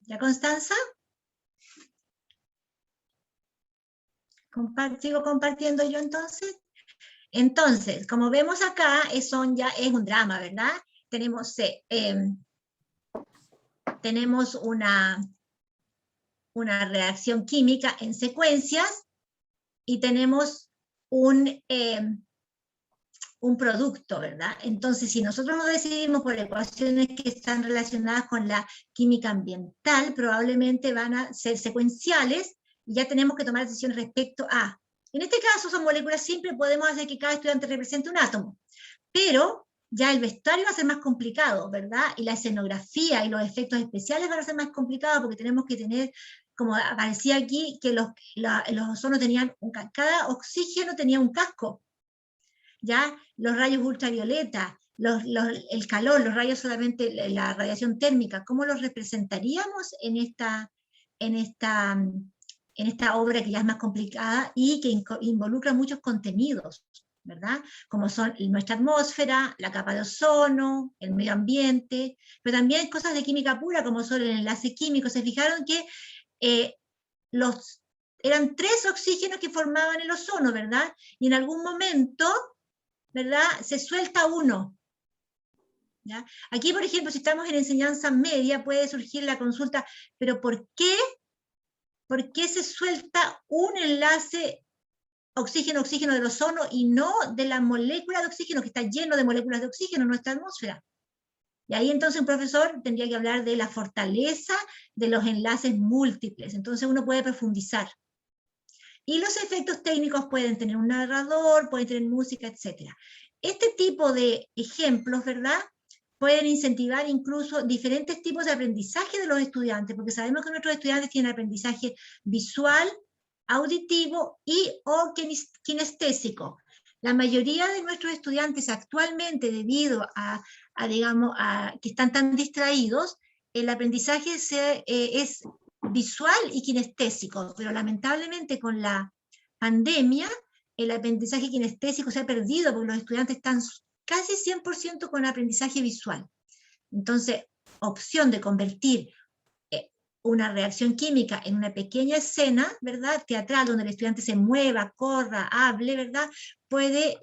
¿Ya, Constanza? ¿Sigo compartiendo yo entonces? Entonces, como vemos acá, es un drama, ¿verdad? Tenemos una reacción química en secuencias y tenemos un producto, ¿verdad? Entonces, si nosotros nos decidimos por ecuaciones que están relacionadas con la química ambiental, probablemente van a ser secuenciales y ya tenemos que tomar decisiones respecto a. En este caso son moléculas simples, podemos hacer que cada estudiante represente un átomo, pero ya el vestuario va a ser más complicado, ¿verdad? Y la escenografía y los efectos especiales van a ser más complicados porque tenemos que tener, como aparecía aquí, que los ozonos tenían, cada oxígeno tenía un casco, ¿ya? Los rayos ultravioleta, el calor, los rayos solamente, la radiación térmica, ¿cómo los representaríamos en esta obra que ya es más complicada y que involucra muchos contenidos, ¿verdad? Como son nuestra atmósfera, la capa de ozono, el medio ambiente, pero también cosas de química pura como son el enlace químico. Se fijaron que eran 3 oxígenos que formaban el ozono, ¿verdad? Y en algún momento, ¿verdad?, se suelta uno. ¿Ya? Aquí, por ejemplo, si estamos en enseñanza media, puede surgir la consulta, ¿pero por qué se suelta un enlace oxígeno-oxígeno del ozono y no de la molécula de oxígeno, que está lleno de moléculas de oxígeno en nuestra atmósfera? Y ahí entonces un profesor tendría que hablar de la fortaleza de los enlaces múltiples. Entonces uno puede profundizar. Y los efectos técnicos pueden tener un narrador, pueden tener música, etc. Este tipo de ejemplos, ¿verdad?, pueden incentivar incluso diferentes tipos de aprendizaje de los estudiantes, porque sabemos que nuestros estudiantes tienen aprendizaje visual, auditivo y o kinestésico. La mayoría de nuestros estudiantes actualmente, debido a que están tan distraídos, el aprendizaje es visual y kinestésico, pero lamentablemente con la pandemia el aprendizaje kinestésico se ha perdido porque los estudiantes están casi 100% con aprendizaje visual. Entonces, opción de convertir una reacción química en una pequeña escena, ¿verdad?, teatral, donde el estudiante se mueva, corra, hable, ¿verdad?, puede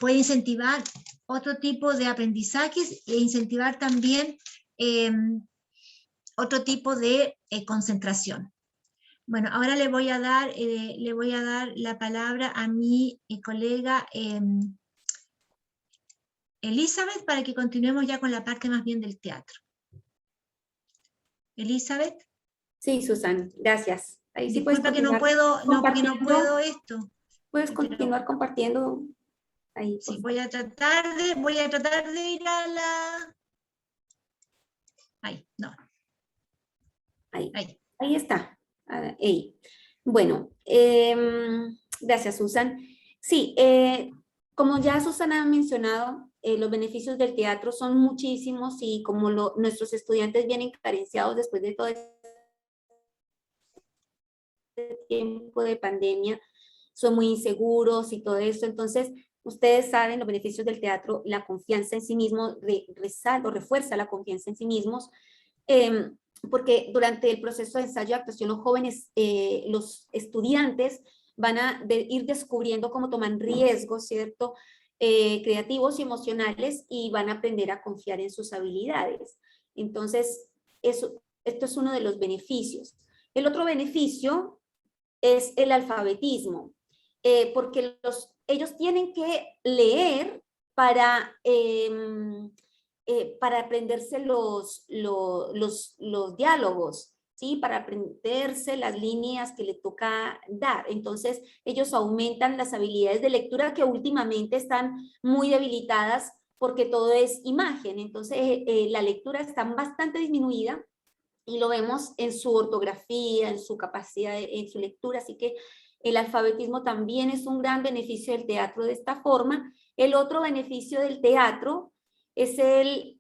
incentivar otro tipo de aprendizajes e incentivar también otro tipo de concentración. Bueno, ahora le voy a dar la palabra a mi colega Elizabeth, para que continuemos ya con la parte más bien del teatro. Elizabeth. Sí, Susan, gracias. Ahí sí puedes Disculpa que no continuar puedo compartiendo. esto. Puedes continuar compartiendo. Ahí, por Sí, favor. voy a tratar de ir a la... Ahí, no. Ahí. Ahí. Ahí está. Ahí. Bueno, gracias, Susan. Sí, como ya Susana ha mencionado, los beneficios del teatro son muchísimos y como nuestros estudiantes vienen carenciados después de todo este tiempo de pandemia, son muy inseguros y todo eso, entonces ustedes saben los beneficios del teatro, la confianza en sí mismo, refuerza la confianza en sí mismos, porque durante el proceso de ensayo de actuación los jóvenes, los estudiantes van a ir descubriendo cómo toman riesgos, ¿cierto?, creativos y emocionales, y van a aprender a confiar en sus habilidades. Entonces, esto es uno de los beneficios. El otro beneficio es el alfabetismo, porque ellos tienen que leer para aprenderse los diálogos, ¿sí? Para aprenderse las líneas que le toca dar. Entonces, ellos aumentan las habilidades de lectura que últimamente están muy debilitadas porque todo es imagen. Entonces, la lectura está bastante disminuida y lo vemos en su ortografía, en su capacidad, en su lectura. Así que el alfabetismo también es un gran beneficio del teatro de esta forma. El otro beneficio del teatro es el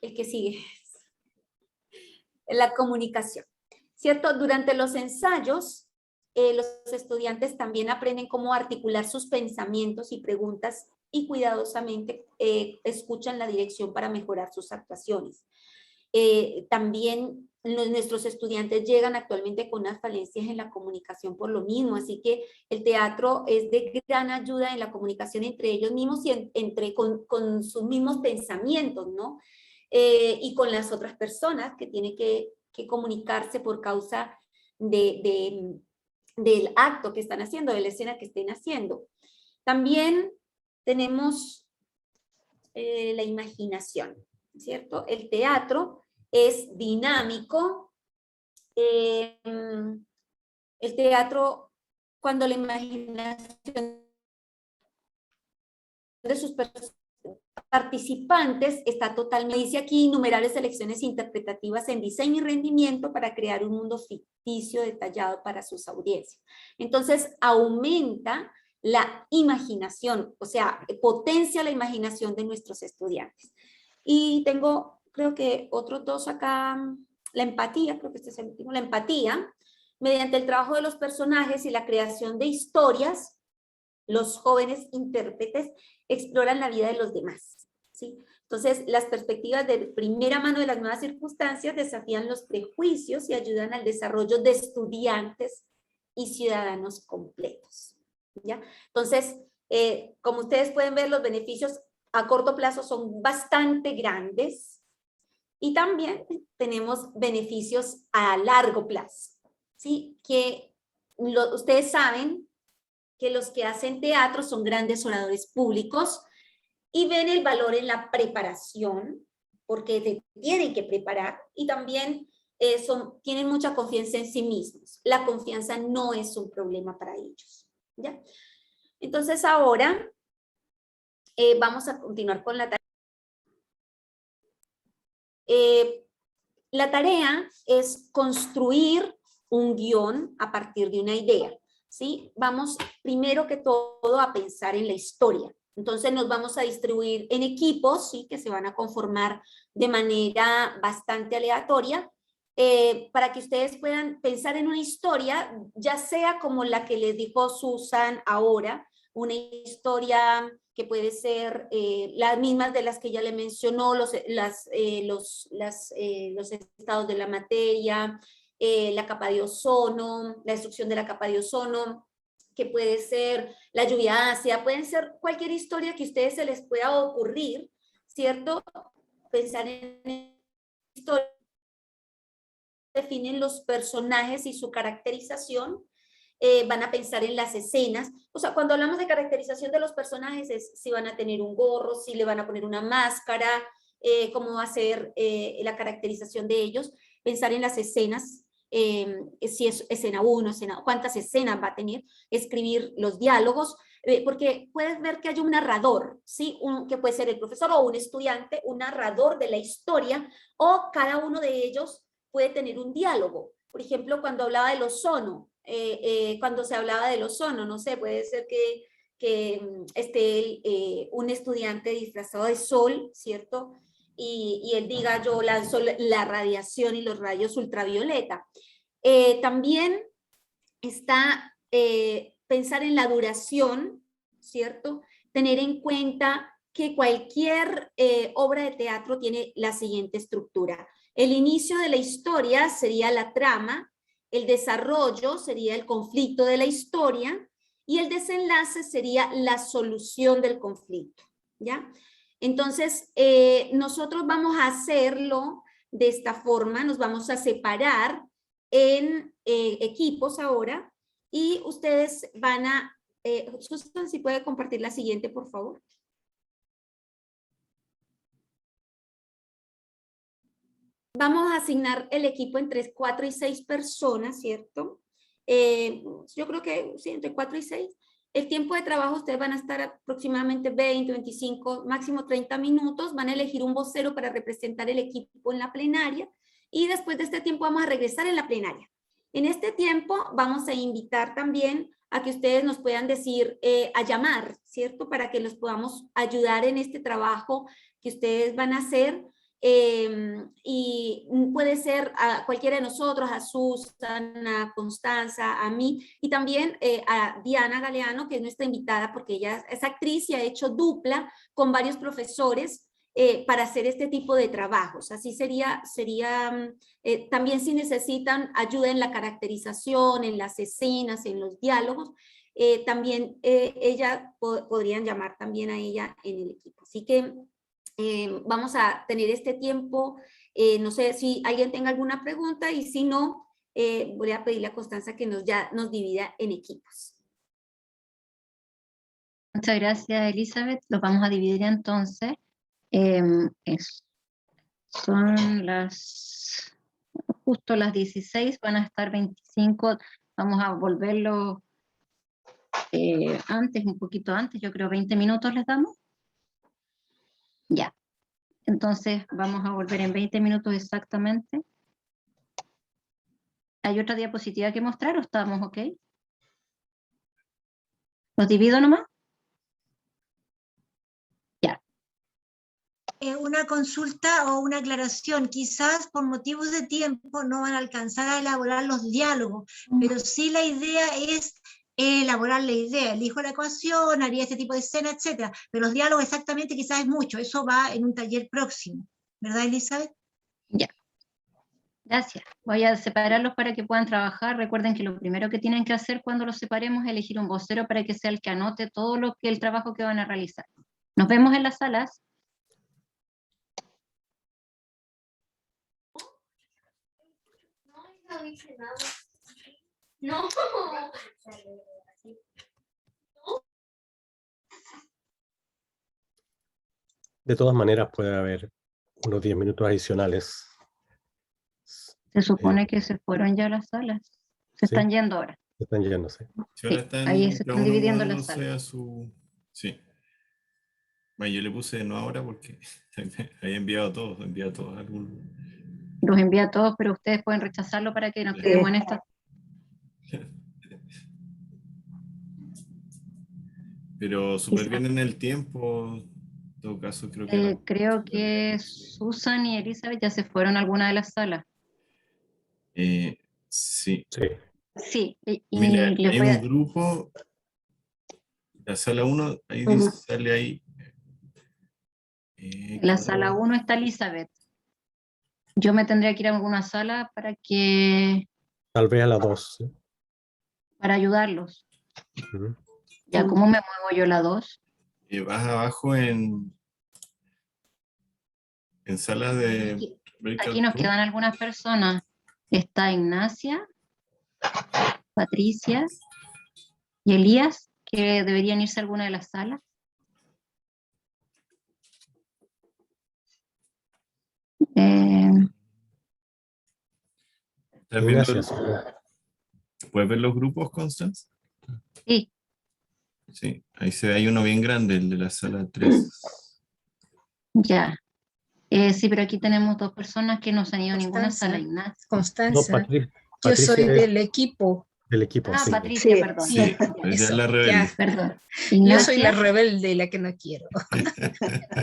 que sigue, la comunicación, ¿cierto? Durante los ensayos, los estudiantes también aprenden cómo articular sus pensamientos y preguntas y cuidadosamente escuchan la dirección para mejorar sus actuaciones. También nuestros estudiantes llegan actualmente con unas falencias en la comunicación por lo mismo, así que el teatro es de gran ayuda en la comunicación entre ellos mismos y con sus mismos pensamientos, ¿no? Y con las otras personas que tienen que comunicarse por causa del acto que están haciendo, de la escena que estén haciendo. También tenemos la imaginación, ¿cierto? El teatro es dinámico. El teatro, cuando la imaginación de sus participantes está totalmente, dice aquí, innumerables selecciones interpretativas en diseño y rendimiento para crear un mundo ficticio detallado para sus audiencias. Entonces, aumenta la imaginación, o sea, potencia la imaginación de nuestros estudiantes. Y tengo, creo que otros dos acá, la empatía, creo que este es el último, la empatía, mediante el trabajo de los personajes y la creación de historias, los jóvenes intérpretes exploran la vida de los demás, ¿sí? Entonces, las perspectivas de primera mano de las nuevas circunstancias desafían los prejuicios y ayudan al desarrollo de estudiantes y ciudadanos completos, ¿ya? Entonces, como ustedes pueden ver, los beneficios a corto plazo son bastante grandes y también tenemos beneficios a largo plazo, ¿sí? Que ustedes saben que los que hacen teatro son grandes oradores públicos y ven el valor en la preparación, porque tienen que preparar, y también tienen mucha confianza en sí mismos. La confianza no es un problema para ellos, ¿ya? Entonces ahora vamos a continuar con la tarea. La tarea es construir un guión a partir de una idea, ¿sí? Vamos primero que todo a pensar en la historia. Entonces nos vamos a distribuir en equipos, ¿sí? Que se van a conformar de manera bastante aleatoria, para que ustedes puedan pensar en una historia, ya sea como la que les dijo Susan ahora, una historia que puede ser las mismas de las que ya le mencionó, los estados de la materia, la capa de ozono, la destrucción de la capa de ozono, que puede ser la lluvia ácida, pueden ser cualquier historia que a ustedes se les pueda ocurrir, ¿cierto? Pensar en historia, definen los personajes y su caracterización, van a pensar en las escenas. O sea, cuando hablamos de caracterización de los personajes es si van a tener un gorro, si le van a poner una máscara, cómo va a ser la caracterización de ellos, pensar en las escenas, si es escena 1, cuántas escenas va a tener, escribir los diálogos, porque puedes ver que hay un narrador, ¿sí? Que puede ser el profesor o un estudiante, un narrador de la historia, o cada uno de ellos puede tener un diálogo. Por ejemplo, cuando hablaba del ozono, cuando se hablaba del ozono, no sé, puede ser que esté un estudiante disfrazado de sol, ¿cierto? Y él diga, yo lanzo la radiación y los rayos ultravioleta. También está pensar en la duración, ¿cierto? Tener en cuenta que cualquier obra de teatro tiene la siguiente estructura. El inicio de la historia sería la trama, el desarrollo sería el conflicto de la historia y el desenlace sería la solución del conflicto, ¿ya? Entonces, nosotros vamos a hacerlo de esta forma, nos vamos a separar en equipos ahora y ustedes van a, Susan, si puede compartir la siguiente, por favor. Vamos a asignar el equipo entre 4 y 6 personas, ¿cierto? Yo creo que sí, entre 4 y 6. El tiempo de trabajo ustedes van a estar aproximadamente 20, 25, máximo 30 minutos. Van a elegir un vocero para representar el equipo en la plenaria y después de este tiempo vamos a regresar en la plenaria. En este tiempo vamos a invitar también a que ustedes nos puedan decir, a llamar, ¿cierto? Para que los podamos ayudar en este trabajo que ustedes van a hacer. Y puede ser a cualquiera de nosotros, a Susan, a Constanza, a mí, y también a Diana Galeano, que es nuestra invitada, porque ella es actriz y ha hecho dupla con varios profesores para hacer este tipo de trabajos. Así sería también si necesitan ayuda en la caracterización, en las escenas, en los diálogos, también podrían llamar también a ella en el equipo. Así que vamos a tener este tiempo, no sé si alguien tenga alguna pregunta y si no, voy a pedirle a Constanza que nos divida en equipos. Muchas gracias, Elizabeth. Los vamos a dividir entonces. Son justo las 16, van a estar 25. Vamos a volverlo antes, un poquito antes, yo creo 20 minutos les damos. Ya, entonces vamos a volver en 20 minutos exactamente. ¿Hay otra diapositiva que mostrar o estamos ok? ¿Los divido nomás? Ya. Una consulta o una aclaración. Quizás por motivos de tiempo no van a alcanzar a elaborar los diálogos, pero sí la idea es elaborar la idea. Elijo la ecuación, haría este tipo de escena, etcétera. Pero los diálogos exactamente quizás es mucho. Eso va en un taller próximo. ¿Verdad, Elizabeth? Ya. Gracias. Voy a separarlos para que puedan trabajar. Recuerden que lo primero que tienen que hacer cuando los separemos es elegir un vocero para que sea el que anote todo el trabajo que van a realizar. Nos vemos en las salas. No. De todas maneras puede haber unos 10 minutos adicionales. Se supone que se fueron ya las salas. Se Sí. están yendo ahora. Están yéndose. Si ahora Sí, están ahí se cada están uno dividiendo las moviéndose salas. a su... Sí. Bueno, yo le puse no ahora porque había enviado a todos, algún... Los envía a todos, pero ustedes pueden rechazarlo para que nos Sí. quedemos en esta. Pero súper bien en el tiempo. En todo caso, creo que... Creo que Susan y Elizabeth ya se fueron a alguna de las salas. Sí. Sí. Sí, y Mira, les hay voy un a... grupo La sala 1, ahí Ujú. dice, sale ahí. En la sala Claro. 1 está Elizabeth. Yo me tendría que ir a alguna sala Tal vez a las 2. ¿Sí? para ayudarlos. Ujú. Ya, ¿cómo me muevo yo la 2? Vas abajo en salas de Aquí breakout nos room. quedan algunas personas. Está Ignacia, Patricia y Elías, que deberían irse a alguna de las salas. Eh, ¿Estás viendo Ignacia, ¿Puedes ver los grupos, Constance? sí, Sí, ahí se ve, hay uno bien grande, el de la sala 3. ya. Sí, pero aquí tenemos 2 personas que no se han ido a ninguna sala. Constanza. Ignacia. no, Constanza, yo Patricia soy es del equipo. del equipo, Ah, sí. Patricia, Sí. perdón. Sí, pues ya es Eso, la ya. rebelde. Perdón. Yo soy la Ignacia, rebelde, la que no quiero.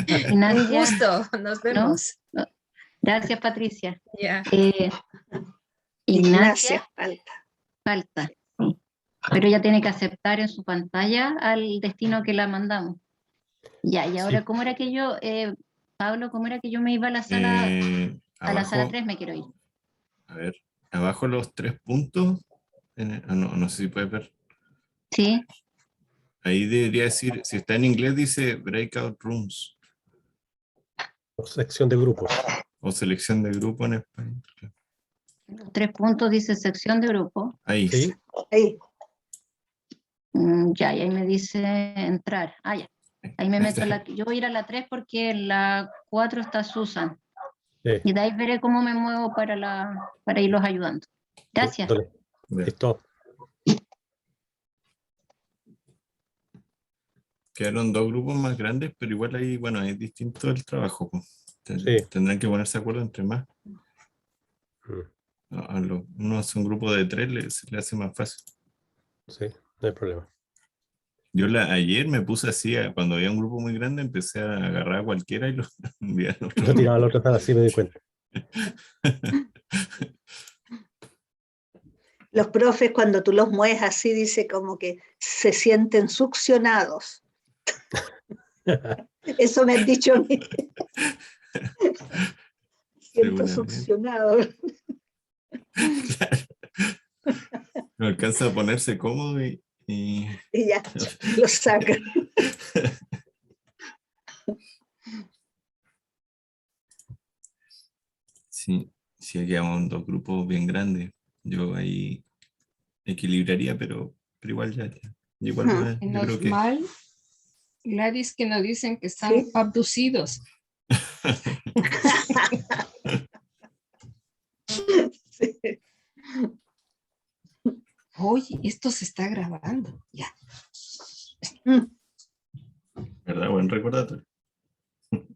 Un Ignacia, gusto, nos ¿no? vemos. No. Gracias, Patricia. Ya. Ignacia, Ignacia, falta. falta. Sí. Pero ella tiene que aceptar en su pantalla al destino que la mandamos. Ya, y ahora, Sí. ¿cómo era que yo, Pablo, cómo era que yo me iba a la sala, a la sala Abajo, 3 me quiero ir? a ver, abajo los 3 puntos. No sé si puedes ver. Sí, Ahí debería decir, si está en inglés dice breakout rooms Sección de grupos. o selección de grupo en español. los 3 puntos dice sección de grupo. Ahí. Sí, Ahí. Ya, y ahí me dice entrar. Ah, ya. Ahí me meto yo voy a ir a la 3 porque en la 4 está Susan. sí, Y de ahí veré cómo me muevo para irlos ayudando. sí, Gracias. dale. Ya. Listo. Quedaron 2 grupos más grandes, pero igual ahí, bueno, es distinto el trabajo, pues. Sí. Tendrán que ponerse de acuerdo entre más. Mm, Uno hace un grupo de 3, se le hace más fácil. sí, no hay problema. Yo ayer me puse así, cuando había un grupo muy grande, empecé a agarrar a cualquiera y lo envié al otro Lo tiraba a la grupo. otra sala, sí me di cuenta. Los profes, cuando tú los mueves así, dice como que se sienten succionados. Eso me han dicho a mí. Siento Seguramente. succionado. Claro. No alcanza a ponerse cómodo y Y ya, lo sacan. sí, sí, aquí vamos 2 grupos bien grandes. Yo ahí equilibraría, pero igual ya. Igual más, yo creo que Normal, Gladys, que nos dicen que están Sí. abducidos. Sí. Oye, esto se está grabando. Ya. ¿verdad? Buen recordatorio.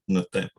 No está.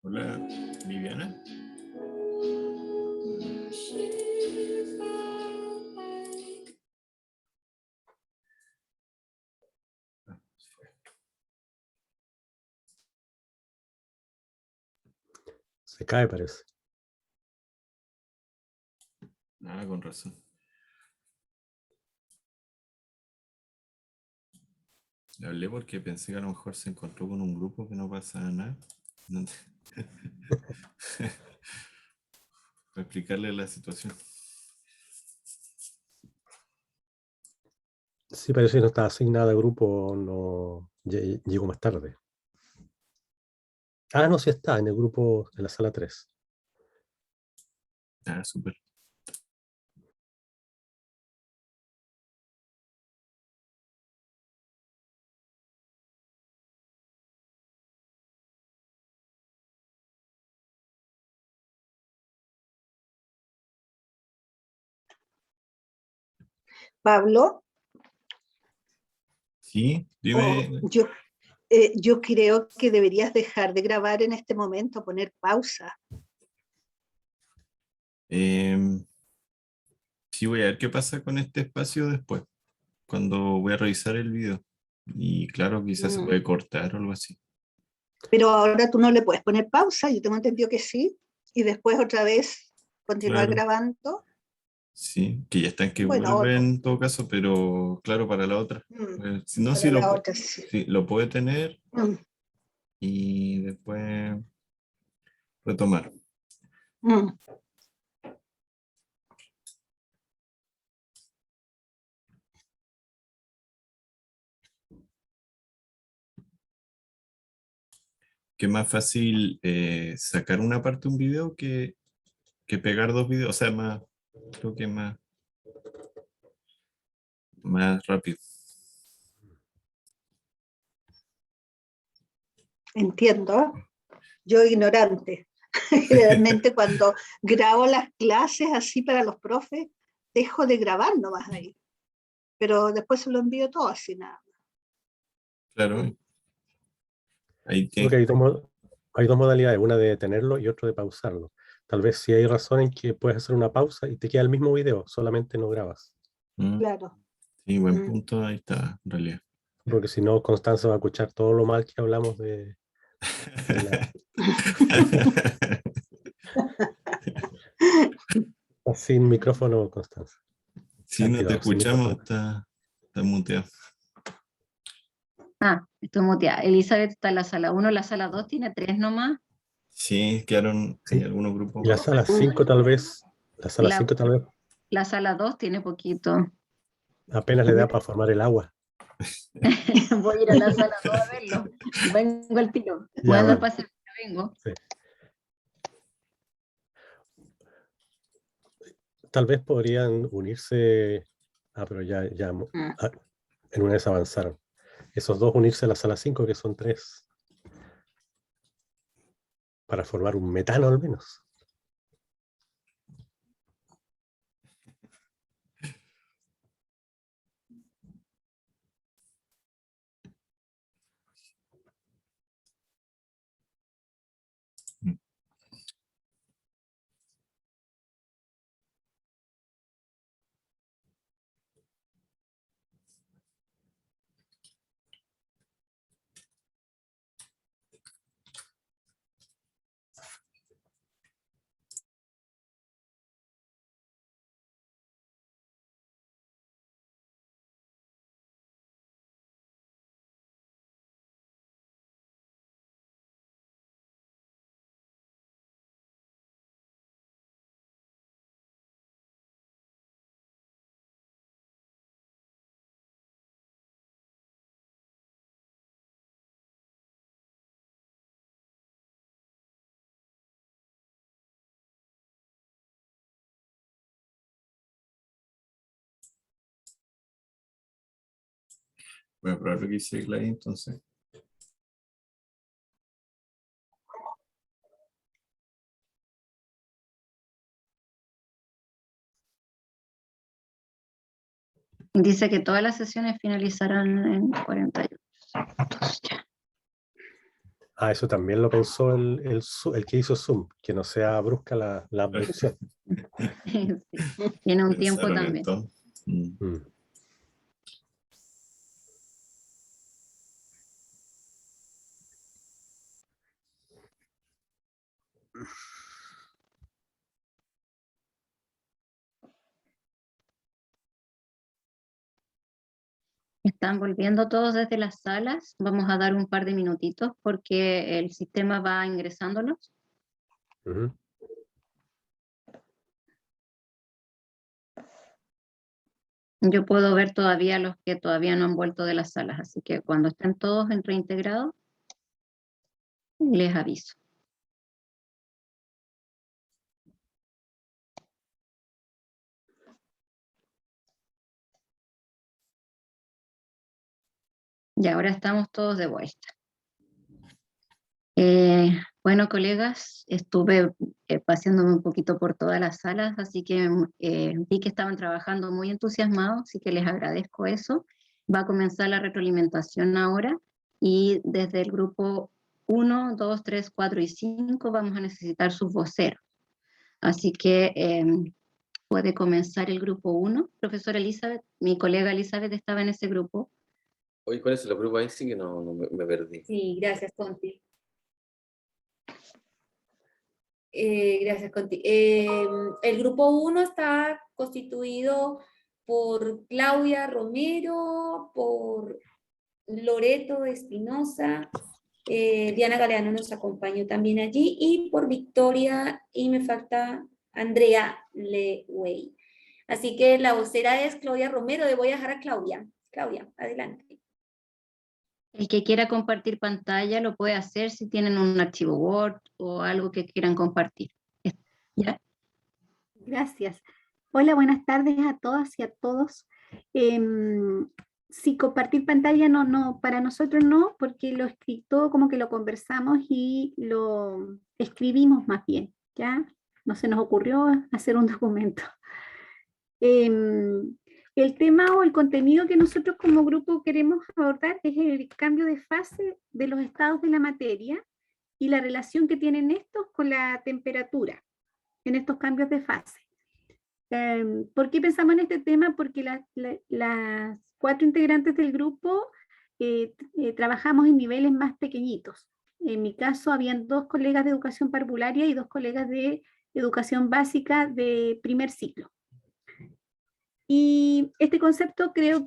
Hola, Viviana. Se cae, parece. Ah, con razón. Le hablé porque pensé que a lo mejor se encontró con un grupo que no pasa nada. No te- Para explicarle la situación. Sí, parece que no está asignada a grupo, no llegó más tarde. Ah, no, sí está en el grupo de la sala 3. Ah, súper. Pablo, Sí, dime. yo creo que deberías dejar de grabar en este momento, poner pausa. Sí, voy a ver qué pasa con este espacio después, cuando voy a revisar el video. Y claro, quizás se Mm. puede cortar o algo así. Pero ahora tú no le puedes poner pausa, yo tengo entendido que sí, y después otra vez continuar Claro, grabando. sí, que ya está en que Bueno, vuelve en todo caso, pero claro, para la otra. Si no, sí para la otra sí. sí, lo puede tener Mm, y después retomar. mm. Que es más fácil sacar una parte de un video que pegar dos videos, o sea, más, creo que más rápido. Entiendo. Yo ignorante. Generalmente cuando grabo las clases así para los profes, dejo de grabar nomás ahí. Pero después se lo envío todo así nada. Claro, ahí Sí, porque tiene. hay dos modalidades, una de tenerlo y otra de pausarlo. Tal vez si hay razón en que puedes hacer una pausa y te queda el mismo video, solamente no grabas. Claro. Sí, buen punto, ahí está, en realidad. Porque si no, Constanza va a escuchar todo lo mal que hablamos de la... Está sin micrófono, Constanza. Sí, no te Activado, sin escuchamos, micrófono. está muteado. Ah, estoy muteada. Elizabeth está en la sala 1, la sala 2 tiene 3 nomás. Sí, quedaron Sí. algunos grupos Y la más. sala 5 tal vez, la sala La, 5 tal vez la sala 2 tiene poquito. apenas le da para formar el agua. Voy a ir a la sala 2 a verlo. Vengo al tiro. Voy a Ya, andar vale. para vengo. Sí. Tal vez podrían unirse. Ah, pero ya en una vez avanzaron. Esos dos unirse a la sala 5, que son 3, para formar un metano al menos. Voy a probar lo que hice Gladys entonces. Dice que todas las sesiones finalizarán en 48 minutos. Ya. Eso también lo pensó el que hizo Zoom, que no sea brusca la abducción. Sí, tiene un tiempo Pensaron en también. todo. Mm. Están volviendo todos desde las salas. Vamos a dar un par de minutitos porque el sistema va ingresándolos. Ujú. Yo puedo ver todavía los que todavía no han vuelto de las salas, así que cuando estén todos en reintegrado, les aviso. Y ahora estamos todos de vuelta. Bueno, colegas, estuve paseándome un poquito por todas las salas, así que vi que estaban trabajando muy entusiasmados, así que les agradezco eso. Va a comenzar la retroalimentación ahora y desde el grupo 1, 2, 3, 4 y 5 vamos a necesitar sus voceros. Así que puede comenzar el grupo 1. Profesora Elizabeth, mi colega Elizabeth estaba en ese grupo. Oye, ¿cuál es el grupo ahí? Sí que no me perdí. Sí, gracias, Conti. Gracias, Conti. El grupo 1 está constituido por Claudia Romero, por Loreto Espinosa, Diana Galeano nos acompañó también allí, y por Victoria, y me falta Andrea Lewey. Así que la vocera es Claudia Romero. Voy a dejar a Claudia. Claudia, adelante. El que quiera compartir pantalla lo puede hacer si tienen un archivo Word o algo que quieran compartir. ¿Ya? Gracias. Hola, buenas tardes a todas y a todos. Sí, compartir pantalla no, para nosotros no, porque lo todo como que lo conversamos y lo escribimos más bien, ¿ya? No se nos ocurrió hacer un documento. El tema o el contenido que nosotros como grupo queremos abordar es el cambio de fase de los estados de la materia y la relación que tienen estos con la temperatura en estos cambios de fase. ¿Por qué pensamos en este tema? Porque las 4 integrantes del grupo trabajamos en niveles más pequeñitos. En mi caso, habían 2 colegas de educación parvularia y 2 colegas de educación básica de primer ciclo. Y este concepto creemos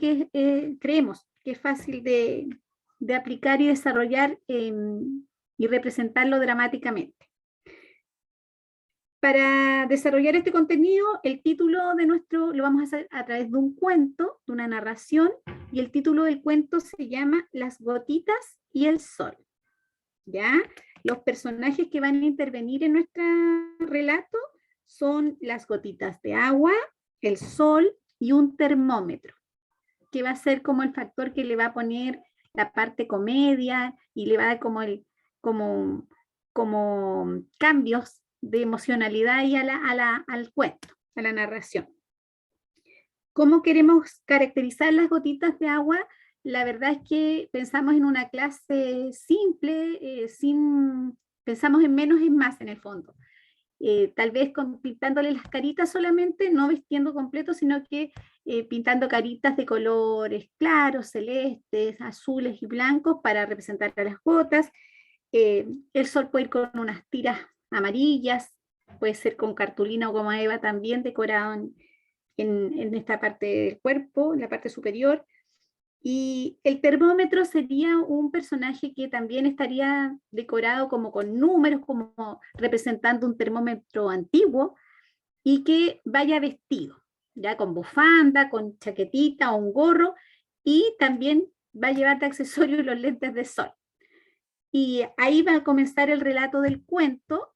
que es fácil de aplicar y desarrollar y representarlo dramáticamente. Para desarrollar este contenido, el título de lo vamos a hacer a través de un cuento, de una narración, y el título del cuento se llama Las gotitas y el sol. ¿Ya? Los personajes que van a intervenir en nuestro relato son las gotitas de agua, el sol y un termómetro, que va a ser como el factor que le va a poner la parte comedia y le va a dar como cambios de emocionalidad y al cuento, a la narración. ¿Cómo queremos caracterizar las gotitas de agua? La verdad es que pensamos en una clase simple, pensamos en menos es más en el fondo. Tal vez pintándole las caritas solamente, no vistiendo completo, sino que pintando caritas de colores claros, celestes, azules y blancos para representar a las gotas. El sol puede ir con unas tiras amarillas, puede ser con cartulina o goma eva también decorado en esta parte del cuerpo, en la parte superior. Y el termómetro sería un personaje que también estaría decorado como con números, como representando un termómetro antiguo, y que vaya vestido, ya con bufanda, con chaquetita o un gorro, y también va a llevar de accesorio los lentes de sol. Y ahí va a comenzar el relato del cuento,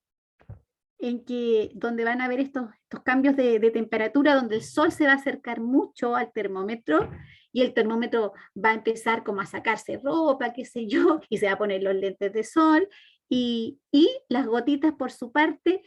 donde van a ver estos cambios de temperatura, donde el sol se va a acercar mucho al termómetro, y el termómetro va a empezar como a sacarse ropa, qué sé yo, y se va a poner los lentes de sol, y las gotitas por su parte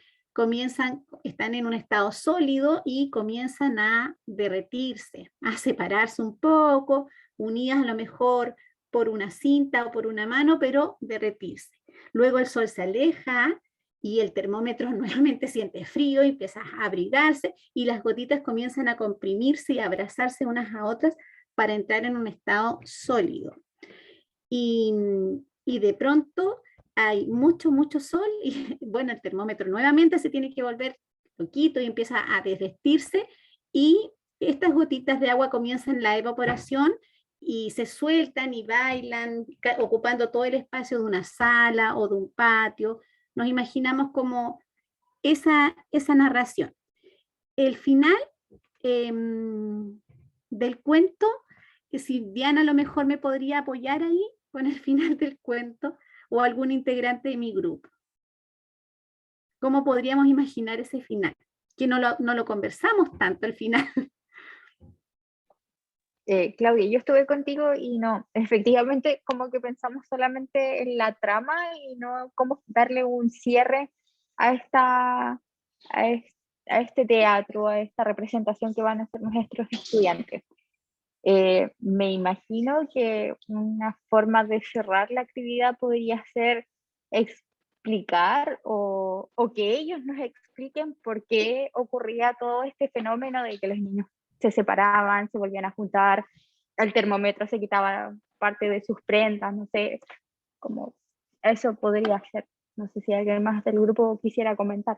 están en un estado sólido y comienzan a derretirse, a separarse un poco, unidas a lo mejor por una cinta o por una mano, pero derretirse. Luego el sol se aleja y el termómetro nuevamente siente frío y empieza a abrigarse y las gotitas comienzan a comprimirse y a abrazarse unas a otras para entrar en un estado sólido. Y de pronto hay mucho sol y bueno, el termómetro nuevamente se tiene que volver poquito y empieza a desvestirse y estas gotitas de agua comienzan la evaporación y se sueltan y bailan, ocupando todo el espacio de una sala o de un patio. Nos imaginamos como esa narración. El final del cuento, si Diana a lo mejor me podría apoyar ahí con el final del cuento, o algún integrante de mi grupo. ¿Cómo podríamos imaginar ese final? Que no lo conversamos tanto al final. Claudia, yo estuve contigo y no, efectivamente como que pensamos solamente en la trama y no cómo darle un cierre a este teatro, a esta representación que van a hacer nuestros estudiantes. Me imagino que una forma de cerrar la actividad podría ser explicar o que ellos nos expliquen por qué ocurría todo este fenómeno de que los niños se separaban, se volvían a juntar, el termómetro se quitaba parte de sus prendas, no sé, como eso podría ser. No sé si alguien más del grupo quisiera comentar.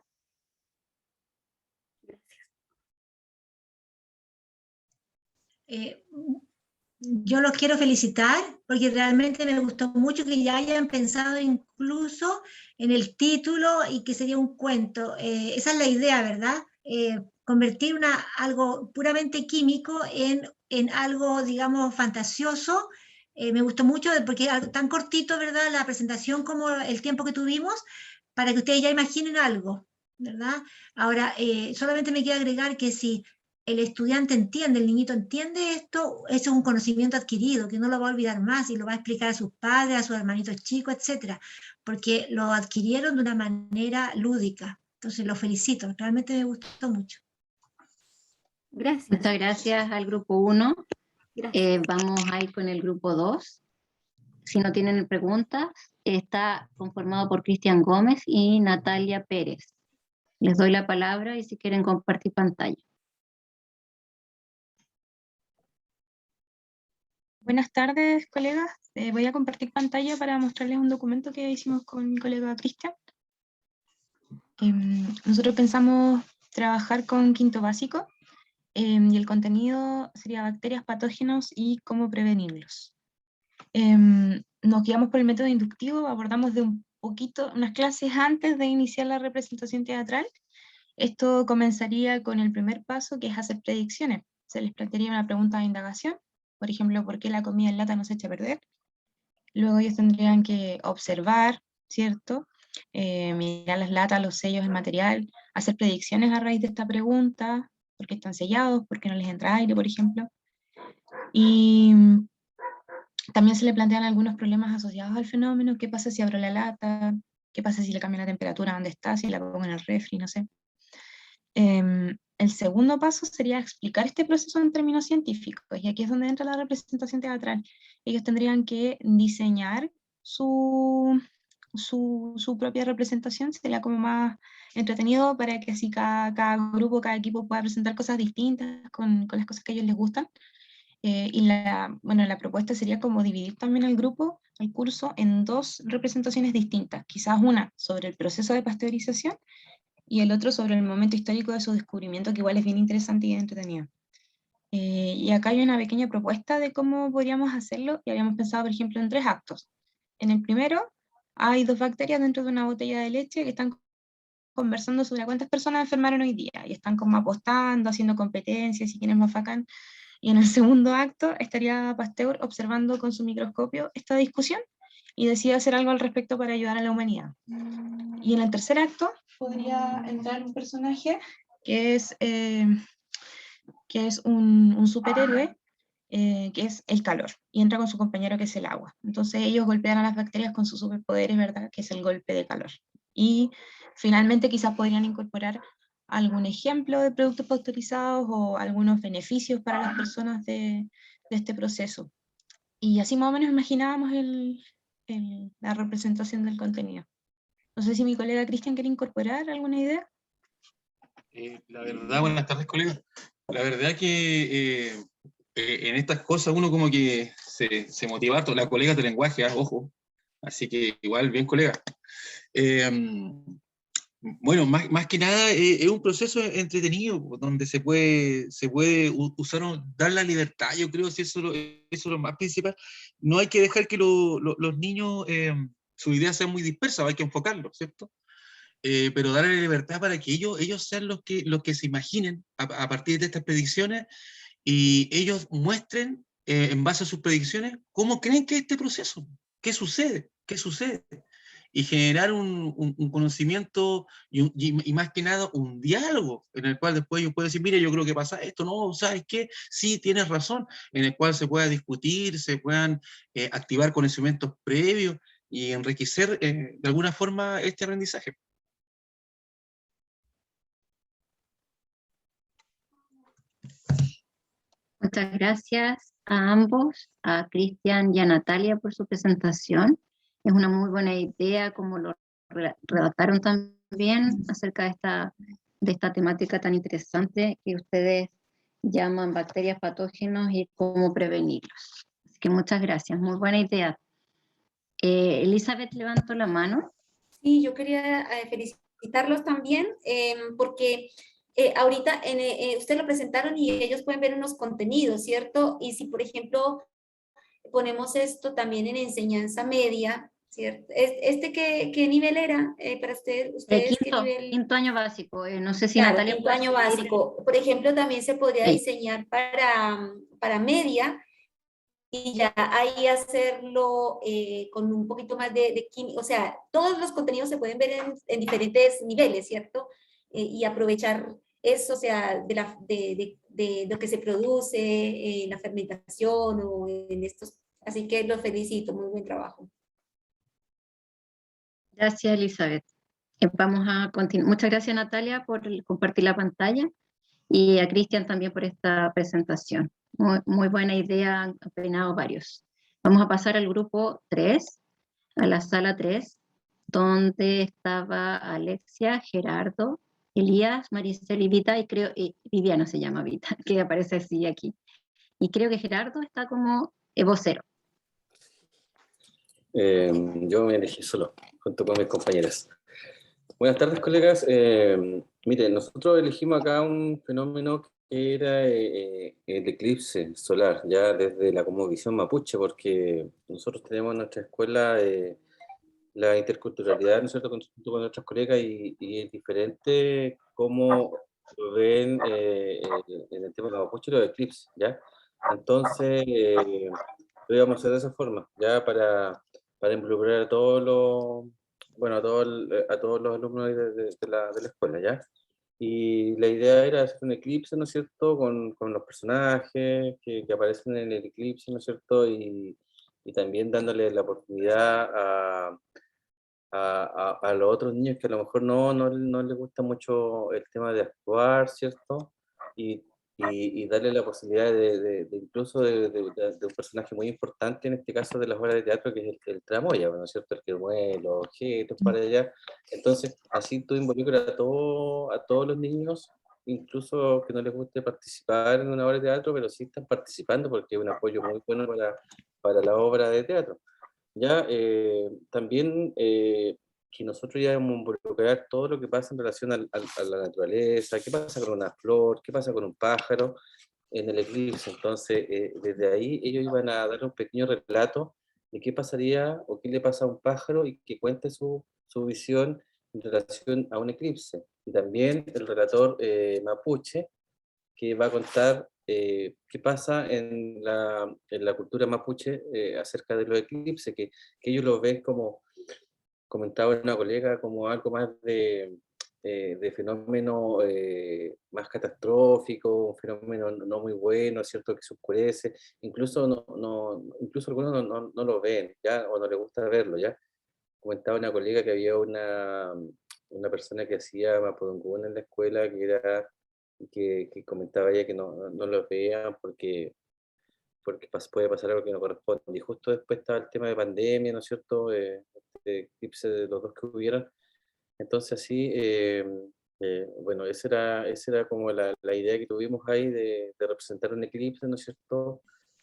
Yo los quiero felicitar porque realmente me gustó mucho que ya hayan pensado incluso en el título y que sería un cuento. Esa es la idea, ¿verdad? Convertir algo puramente químico en algo, digamos, fantasioso. Me gustó mucho porque tan cortito, ¿verdad? La presentación como el tiempo que tuvimos para que ustedes ya imaginen algo, ¿verdad? Ahora, solamente me quiero agregar que si el estudiante entiende, el niñito entiende esto, eso es un conocimiento adquirido, que no lo va a olvidar más y lo va a explicar a sus padres, a sus hermanitos chicos, etcétera, porque lo adquirieron de una manera lúdica. Entonces, los felicito, realmente me gustó mucho. Gracias. Muchas gracias al grupo 1. Vamos a ir con el grupo 2. Si no tienen preguntas, está conformado por Cristian Gómez y Natalia Pérez. Les doy la palabra y si quieren compartir pantalla. Buenas tardes, colegas. Voy a compartir pantalla para mostrarles un documento que hicimos con mi colega Cristian. Nosotros pensamos trabajar con quinto básico y el contenido sería bacterias, patógenos y cómo prevenirlos. Nos guiamos por el método inductivo, abordamos de unas clases antes de iniciar la representación teatral. Esto comenzaría con el primer paso, que es hacer predicciones. Se les plantearía una pregunta de indagación. Por ejemplo, ¿por qué la comida en lata no se echa a perder? Luego ellos tendrían que observar, ¿cierto? Mirar las latas, los sellos, el material, hacer predicciones a raíz de esta pregunta, ¿por qué están sellados? ¿Por qué no les entra aire, por ejemplo? Y también se le plantean algunos problemas asociados al fenómeno. ¿Qué pasa si abro la lata? ¿Qué pasa si le cambio la temperatura donde está? Si la pongo en el refri, no sé. El segundo paso sería explicar este proceso en términos científicos, y aquí es donde entra la representación teatral. Ellos tendrían que diseñar su propia representación, sería como más entretenido para que así cada grupo, cada equipo pueda presentar cosas distintas con las cosas que a ellos les gustan. Y la propuesta sería como dividir también el grupo, el curso, en dos representaciones distintas, quizás una sobre el proceso de pasteurización y el otro sobre el momento histórico de su descubrimiento, que igual es bien interesante y entretenido. Y acá hay una pequeña propuesta de cómo podríamos hacerlo, y habíamos pensado, por ejemplo, en 3 actos. En el primero, hay 2 bacterias dentro de una botella de leche que están conversando sobre cuántas personas enfermaron hoy día, y están como apostando, haciendo competencias, y quién es más bacán. Y en el segundo acto, estaría Pasteur observando con su microscopio esta discusión, y decide hacer algo al respecto para ayudar a la humanidad. Y en el tercer acto podría entrar un personaje que es un superhéroe, que es el calor, y entra con su compañero que es el agua. Entonces ellos golpean a las bacterias con sus superpoderes, ¿verdad? Que es el golpe de calor. Y finalmente quizás podrían incorporar algún ejemplo de productos pasteurizados o algunos beneficios para las personas de este proceso. Y así más o menos imaginábamos la representación del contenido. No sé si mi colega Cristian quiere incorporar alguna idea. La verdad, buenas tardes, colega. La verdad que en estas cosas uno como que se motiva harto. La colega de lenguaje, ojo. Así que igual, bien, colega. Bueno, más que nada es un proceso entretenido donde se puede usar, dar la libertad, yo creo que eso es lo más principal. No hay que dejar que los niños, su idea sea muy dispersa, hay que enfocarlo, ¿cierto? Pero darle libertad para que ellos sean los que se imaginen a partir de estas predicciones y ellos muestren, en base a sus predicciones, cómo creen que es este proceso, qué sucede, y generar un conocimiento y más que nada un diálogo en el cual después ellos pueden decir, mire, yo creo que pasa esto, no, ¿sabes qué? Sí, tienes razón, en el cual se pueda discutir, se puedan activar conocimientos previos y enriquecer de alguna forma este aprendizaje. Muchas gracias a ambos, a Cristian y a Natalia por su presentación. Es una muy buena idea, como lo redactaron también acerca de esta temática tan interesante que ustedes llaman bacterias patógenos y cómo prevenirlos. Así que muchas gracias, muy buena idea. Elizabeth levantó la mano. Sí, yo quería felicitarlos también porque ahorita ustedes lo presentaron y ellos pueden ver unos contenidos, ¿cierto? Y si, por ejemplo, ponemos esto también en enseñanza media, ¿cierto? ¿Qué nivel era para ustedes? Quinto año básico, no sé si Claro, Natalia quinto año básico. Por ejemplo, también se podría diseñar para media y ya ahí hacerlo con un poquito más de química, o sea, todos los contenidos se pueden ver en diferentes niveles, ¿cierto? Y aprovechar eso, o sea, de lo que se produce en la fermentación o en estos, así que los felicito, muy buen trabajo. Gracias, Elizabeth. Vamos a continuar. Muchas gracias, Natalia, por compartir la pantalla y a Cristian también por esta presentación. Muy buena idea, han opinado varios. Vamos a pasar al grupo 3, a la sala 3, donde estaba Alexia, Gerardo, Elías, Maricel y Vita, y creo, Viviana se llama Vita, que aparece así aquí. Y creo que Gerardo está como vocero. Yo me elegí solo, junto con mis compañeras. Buenas tardes, colegas. Miren, nosotros elegimos acá un fenómeno que era el eclipse solar, ya desde la cosmovisión mapuche, porque nosotros tenemos en nuestra escuela la interculturalidad, ¿no es cierto?, junto con nuestros colegas, y es diferente cómo lo ven en el tema de mapuche los eclipses, ¿ya? Entonces, lo íbamos a hacer de esa forma, ya para involucrar a todos los, bueno, a todos los alumnos de la escuela, ¿ya? Y la idea era hacer un eclipse, ¿no es cierto?, con los personajes que aparecen en el eclipse, ¿no es cierto?, y también dándole la oportunidad a los otros niños que a lo mejor no les gusta mucho el tema de actuar, ¿cierto? Y darle la posibilidad de incluso de un personaje muy importante, en este caso de las obras de teatro, que es el tramoya, ¿no es cierto? El que mueve los objetos para allá. Entonces, así tú involucras a todos los niños, incluso que no les guste participar en una obra de teatro, pero sí están participando porque es un apoyo muy bueno para la obra de teatro. Ya, también que nosotros ya vamos a involucrar todo lo que pasa en relación a la naturaleza, qué pasa con una flor, qué pasa con un pájaro en el eclipse. Entonces, desde ahí ellos iban a dar un pequeño relato de qué pasaría o qué le pasa a un pájaro y que cuente su visión en relación a un eclipse. Y también el relator mapuche, que va a contar qué pasa en la cultura mapuche acerca de los eclipses, que ellos lo ven, como comentaba una colega, como algo más de fenómeno más catastrófico, un fenómeno no muy bueno, ¿cierto?, que se oscurece, incluso, incluso algunos no lo ven, ¿ya?, o no les gusta verlo, ¿ya? Comentaba una colega que había una persona que hacía mapudungún en la escuela, que comentaba ella que no los veían porque porque puede pasar algo que no corresponde. Y justo después estaba el tema de pandemia, ¿no es cierto? De eclipse de los dos que hubieran. Entonces, así, bueno, esa era como la idea que tuvimos ahí de representar un eclipse, ¿no es cierto?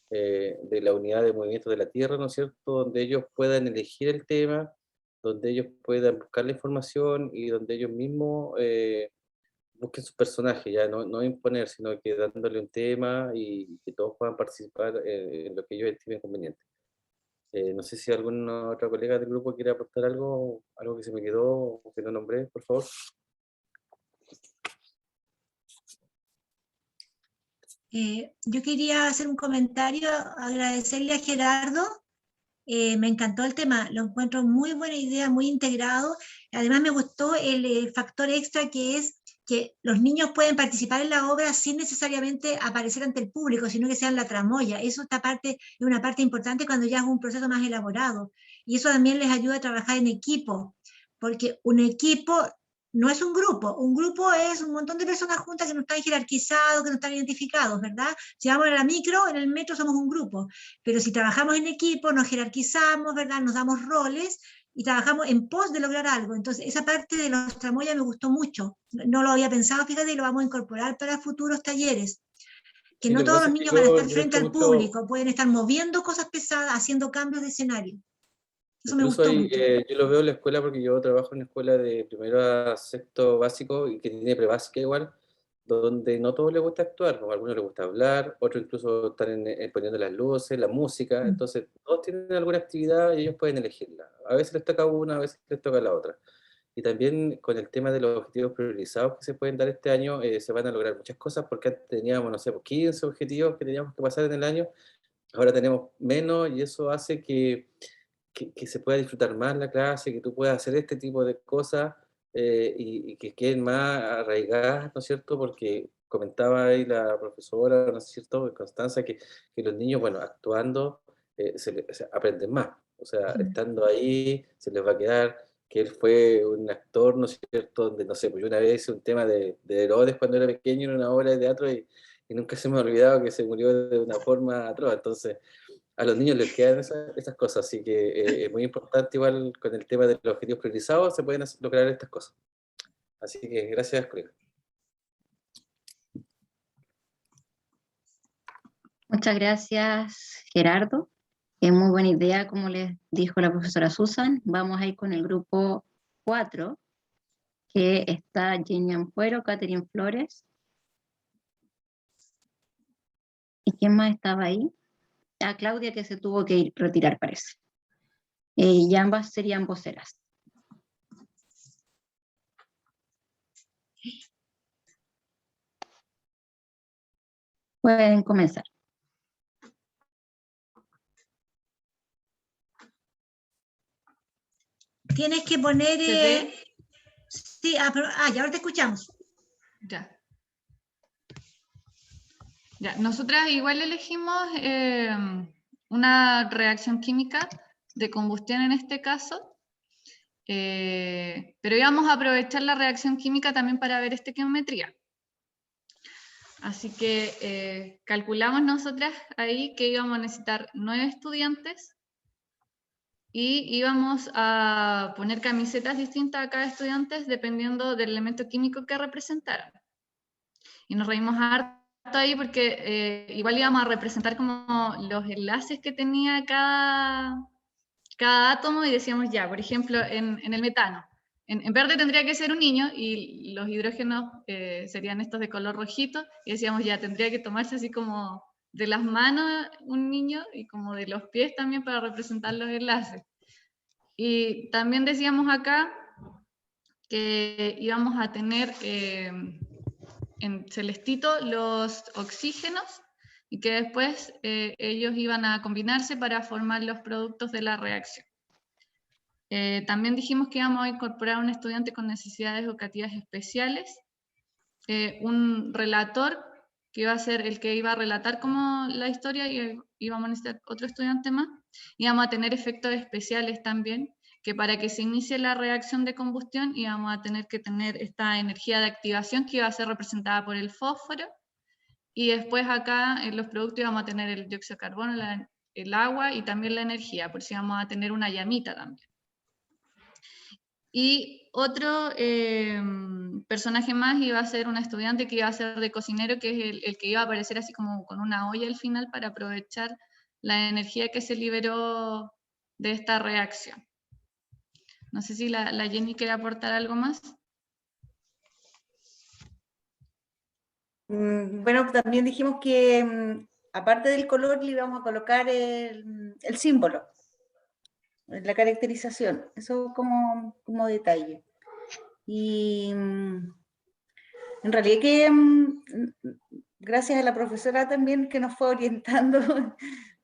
De la unidad de movimiento de la Tierra, ¿no es cierto? Donde ellos puedan elegir el tema, donde ellos puedan buscar la información y donde ellos mismos busquen sus personajes, ya no imponer, sino que dándole un tema y que todos puedan participar en lo que ellos estimen conveniente. No sé si alguna otra colega del grupo quiere aportar algo que se me quedó o que no nombré, por favor. Yo quería hacer un comentario, agradecerle a Gerardo. Me encantó el tema, lo encuentro muy buena idea, muy integrado. Además me gustó el factor extra que es que los niños pueden participar en la obra sin necesariamente aparecer ante el público, sino que sean la tramoya. Eso es una parte importante cuando ya es un proceso más elaborado. Y eso también les ayuda a trabajar en equipo, porque un equipo no es un grupo es un montón de personas juntas que no están jerarquizados, que no están identificados, ¿verdad? Si vamos a la micro, en el metro somos un grupo, pero si trabajamos en equipo, nos jerarquizamos, ¿verdad? Nos damos roles y trabajamos en pos de lograr algo. Entonces, esa parte de los tramoyas me gustó mucho. No lo había pensado, fíjate, y lo vamos a incorporar para futuros talleres. Que Sí, no lo que todos pasa los es que niños van a estar yo frente he al visto mucho, público, pueden estar moviendo cosas pesadas, haciendo cambios de escenario. Eso me incluso gustó ahí, mucho. yo lo veo en la escuela porque yo trabajo en una escuela de primero a sexto básico y que tiene prebásica igual, donde no a todos les gusta actuar, ¿no? A algunos les gusta hablar, otros incluso están poniendo las luces, la música, entonces todos tienen alguna actividad y ellos pueden elegirla. A veces les toca una, a veces les toca la otra. Y también con el tema de los objetivos priorizados que se pueden dar este año, se van a lograr muchas cosas porque antes teníamos, no sé, 15 objetivos que teníamos que pasar en el año, ahora tenemos menos y eso hace que se pueda disfrutar más la clase, que tú puedas hacer este tipo de cosas y que queden más arraigadas, ¿no es cierto? Porque comentaba ahí la profesora, ¿no es cierto?, Constanza, que los niños, bueno, actuando se aprenden más. O sea, estando ahí se les va a quedar que él fue un actor, ¿no es cierto?, donde, no sé, pues yo una vez hice un tema de Herodes cuando era pequeño en una obra de teatro y nunca se me ha olvidado que se murió de una forma atroz. Entonces, a los niños les quedan esas cosas, así que es muy importante igual con el tema de los objetivos priorizados, se pueden lograr estas cosas. Así que gracias, colega. Muchas gracias, Gerardo. Es muy buena idea, como les dijo la profesora Susan. Vamos a ir con el grupo 4, que está Jenny Ampuero, Catherine Flores. ¿Y quién más estaba ahí? A Claudia, que se tuvo que retirar, parece. Y ambas serían voceras. Pueden comenzar. Tienes que poner... ¿Se ve? Sí, ya ahora te escuchamos. Ya. Ya, nosotras igual elegimos una reacción química de combustión en este caso, pero íbamos a aprovechar la reacción química también para ver estequiometría. Así que calculamos nosotras ahí que íbamos a necesitar 9 estudiantes y íbamos a poner camisetas distintas a cada estudiante dependiendo del elemento químico que representaran. Y nos reímos harto ahí porque igual íbamos a representar como los enlaces que tenía cada átomo y decíamos ya, por ejemplo, en el metano. En verde tendría que ser un niño y los hidrógenos serían estos de color rojito y decíamos ya, tendría que tomarse así como de las manos un niño y como de los pies también para representar los enlaces. Y también decíamos acá que íbamos a tener en celestito los oxígenos y que después ellos iban a combinarse para formar los productos de la reacción. También dijimos que íbamos a incorporar a un estudiante con necesidades educativas especiales, un relator que iba a ser el que iba a relatar como la historia y íbamos a necesitar otro estudiante más. Íbamos a tener efectos especiales también, que para que se inicie la reacción de combustión íbamos a tener que tener esta energía de activación que iba a ser representada por el fósforo y después acá en los productos vamos a tener el dióxido de carbono, el agua y también la energía, por si vamos a tener una llamita también. Y otro personaje más iba a ser un estudiante que iba a ser de cocinero, que es el que iba a aparecer así como con una olla al final para aprovechar la energía que se liberó de esta reacción. No sé si la Jenny quiere aportar algo más. Bueno, también dijimos que aparte del color le íbamos a colocar el símbolo, la caracterización, eso como detalle. Y en realidad que gracias a la profesora también que nos fue orientando,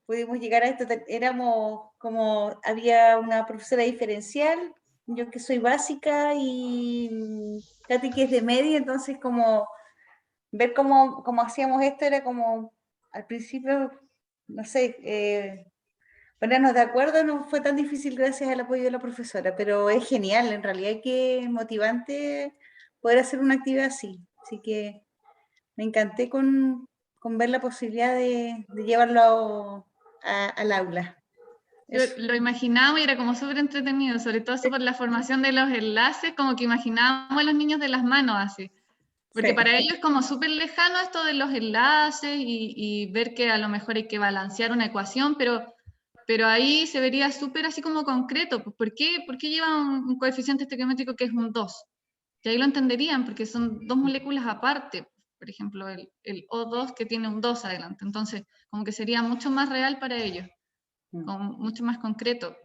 pudimos llegar a esto. Éramos como, había una profesora diferencial, yo que soy básica y Katy que es de media, entonces como ver cómo hacíamos esto era como, al principio, no sé, ponernos de acuerdo no fue tan difícil gracias al apoyo de la profesora, pero es genial, en realidad que motivante poder hacer una actividad así, así que me encanté con ver la posibilidad de llevarlo al aula. Lo imaginábamos y era como súper entretenido, sobre todo por la formación de los enlaces, como que imaginábamos a los niños de las manos así. Porque Sí. para ellos es como súper lejano esto de los enlaces y ver que a lo mejor hay que balancear una ecuación, pero ahí se vería súper así como concreto. Pues, ¿por qué lleva un coeficiente estequiométrico que es un 2? Que ahí lo entenderían, porque son dos moléculas aparte. Por ejemplo, el O2 que tiene un 2 adelante. Entonces, como que sería mucho más real para ellos, mucho más concreto.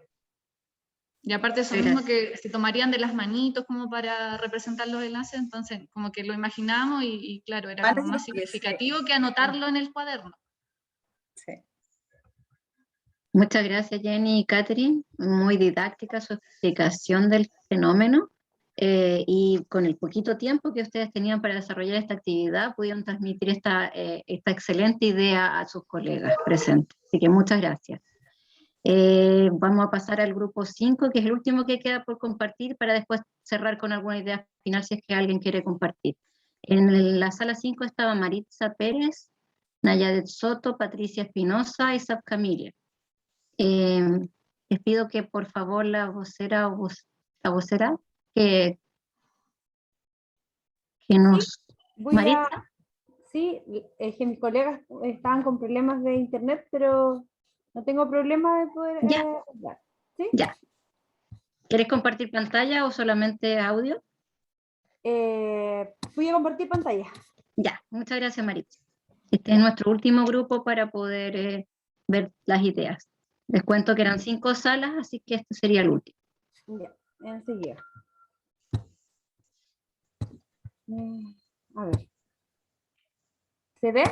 Y aparte eso mismo que se tomarían de las manitos como para representar los enlaces, entonces como que lo imaginábamos y claro, era como más significativo que anotarlo en el cuaderno. Sí. Muchas gracias, Jenny y Catherine. Muy didáctica su explicación del fenómeno y con el poquito tiempo que ustedes tenían para desarrollar esta actividad, pudieron transmitir esta excelente idea a sus colegas presentes. Así que muchas gracias. Vamos a pasar al grupo 5, que es el último que queda por compartir, para después cerrar con alguna idea final si es que alguien quiere compartir. En la sala 5 estaba Maritza Pérez, Nayadet Soto, Patricia Espinosa y Sab Camilla. Les pido que por favor la vocera que nos... Maritza. Sí, es que mis colegas estaban con problemas de internet, pero no tengo problema de poder hablar. ¿Sí? Ya. ¿Quieres compartir pantalla o solamente audio? Voy a compartir pantalla. Ya, muchas gracias, Maritza. Este es nuestro último grupo para poder ver las ideas. Les cuento que eran 5 salas, así que este sería el último. Ya, enseguida. A ver. ¿Se ve?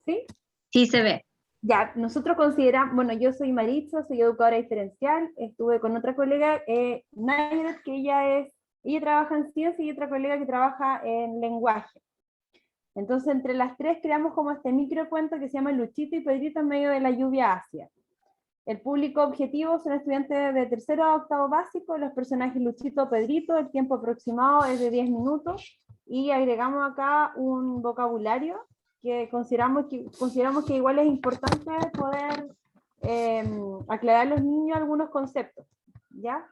¿Sí? Sí, se ve. Ya, nosotros consideramos, bueno, yo soy Maritza, soy educadora diferencial, estuve con otra colega, Nayret, que ella trabaja en ciencia, y otra colega que trabaja en lenguaje. Entonces, entre las tres creamos como este microcuento que se llama Luchito y Pedrito en medio de la lluvia ácida. El público objetivo son estudiantes de 3º a 8º básico, los personajes Luchito, Pedrito, el tiempo aproximado es de 10 minutos, y agregamos acá un vocabulario que consideramos que igual es importante poder aclarar a los niños algunos conceptos, ¿ya?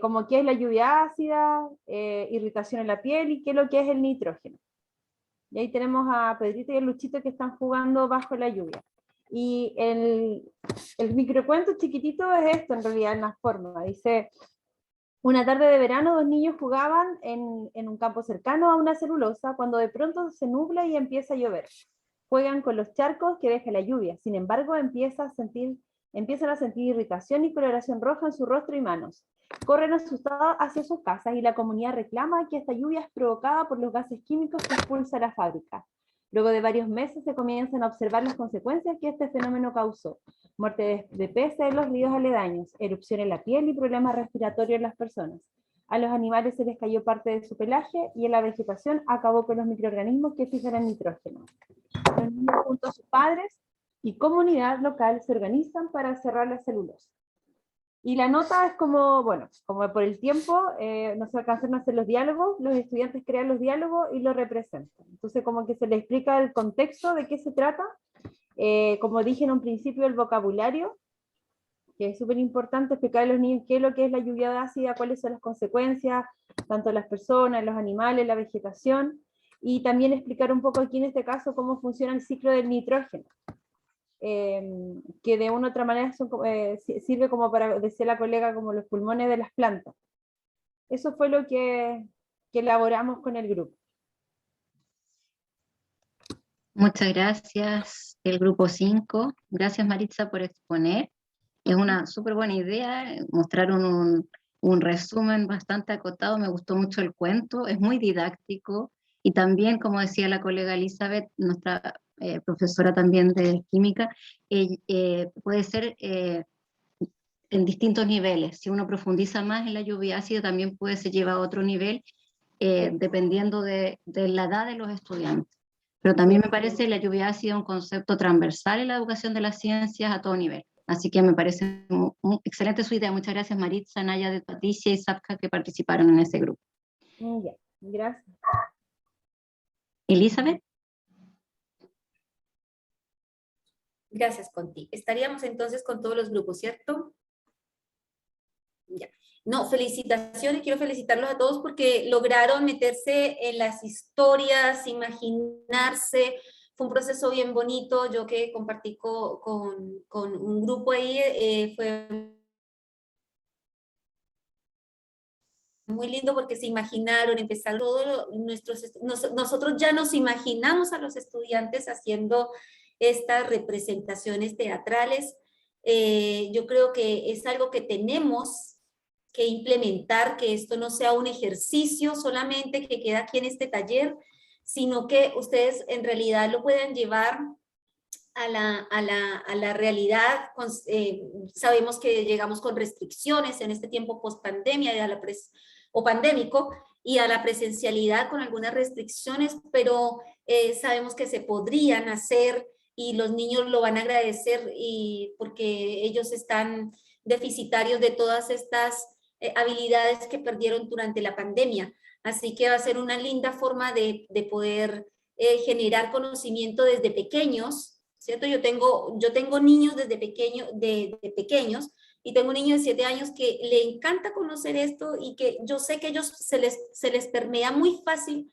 Como qué es la lluvia ácida, irritación en la piel y qué es lo que es el nitrógeno. Y ahí tenemos a Pedrito y a Luchito que están jugando bajo la lluvia. Y el microcuento chiquitito es esto en realidad, en la forma. Dice: una tarde de verano 2 niños jugaban en un campo cercano a una celulosa cuando de pronto se nubla y empieza a llover. Juegan con los charcos que deja la lluvia, sin embargo empiezan a sentir irritación y coloración roja en su rostro y manos. Corren asustados hacia sus casas y la comunidad reclama que esta lluvia es provocada por los gases químicos que expulsa la fábrica. Luego de varios meses se comienzan a observar las consecuencias que este fenómeno causó: muerte de peces en los ríos aledaños, erupción en la piel y problemas respiratorios en las personas. A los animales se les cayó parte de su pelaje y en la vegetación acabó con los microorganismos que fijan el nitrógeno. Los niños junto a sus padres y comunidad local se organizan para cerrar la celulosa. Y la nota es como, bueno, como por el tiempo, no se alcanzan a hacer los diálogos, los estudiantes crean los diálogos y los representan. Entonces como que se les explica el contexto de qué se trata, como dije en un principio, el vocabulario, que es súper importante explicar a los niños qué es lo que es la lluvia ácida, cuáles son las consecuencias, tanto las personas, los animales, la vegetación, y también explicar un poco aquí en este caso cómo funciona el ciclo del nitrógeno. Que de una u otra manera sirve como para, decía la colega, como los pulmones de las plantas. Eso fue lo que elaboramos con el grupo. Muchas gracias, el grupo 5. Gracias, Maritza, por exponer. Es una súper buena idea. Mostraron un resumen bastante acotado. Me gustó mucho el cuento. Es muy didáctico. Y también, como decía la colega Elizabeth, nuestra profesora también de química, puede ser en distintos niveles. Si uno profundiza más en la lluvia ácida, también puede ser llevar a otro nivel, dependiendo de la edad de los estudiantes. Pero también me parece la lluvia ácida un concepto transversal en la educación de las ciencias a todo nivel. Así que me parece excelente su idea. Muchas gracias, Maritza, Naya, Patricia y Sapka, que participaron en ese grupo. Ya, gracias. Elizabeth. Gracias, Conti. Estaríamos entonces con todos los grupos, ¿cierto? Ya. No, felicitaciones, quiero felicitarlos a todos porque lograron meterse en las historias, imaginarse. Fue un proceso bien bonito. Yo que compartí con un grupo ahí, fue muy lindo porque se imaginaron, empezaron todos nosotros ya nos imaginamos a los estudiantes haciendo estas representaciones teatrales. Yo creo que es algo que tenemos que implementar, que esto no sea un ejercicio solamente que queda aquí en este taller, sino que ustedes en realidad lo puedan llevar a la realidad. Sabemos que llegamos con restricciones en este tiempo post-pandemia o pandémico, y a la presencialidad con algunas restricciones, pero sabemos que se podrían hacer y los niños lo van a agradecer porque ellos están deficitarios de todas estas habilidades que perdieron durante la pandemia. Así que va a ser una linda forma de poder generar conocimiento desde pequeños, ¿cierto? Yo tengo niños desde pequeños, y tengo un niño de 7 años que le encanta conocer esto y que yo sé que ellos se les permea muy fácil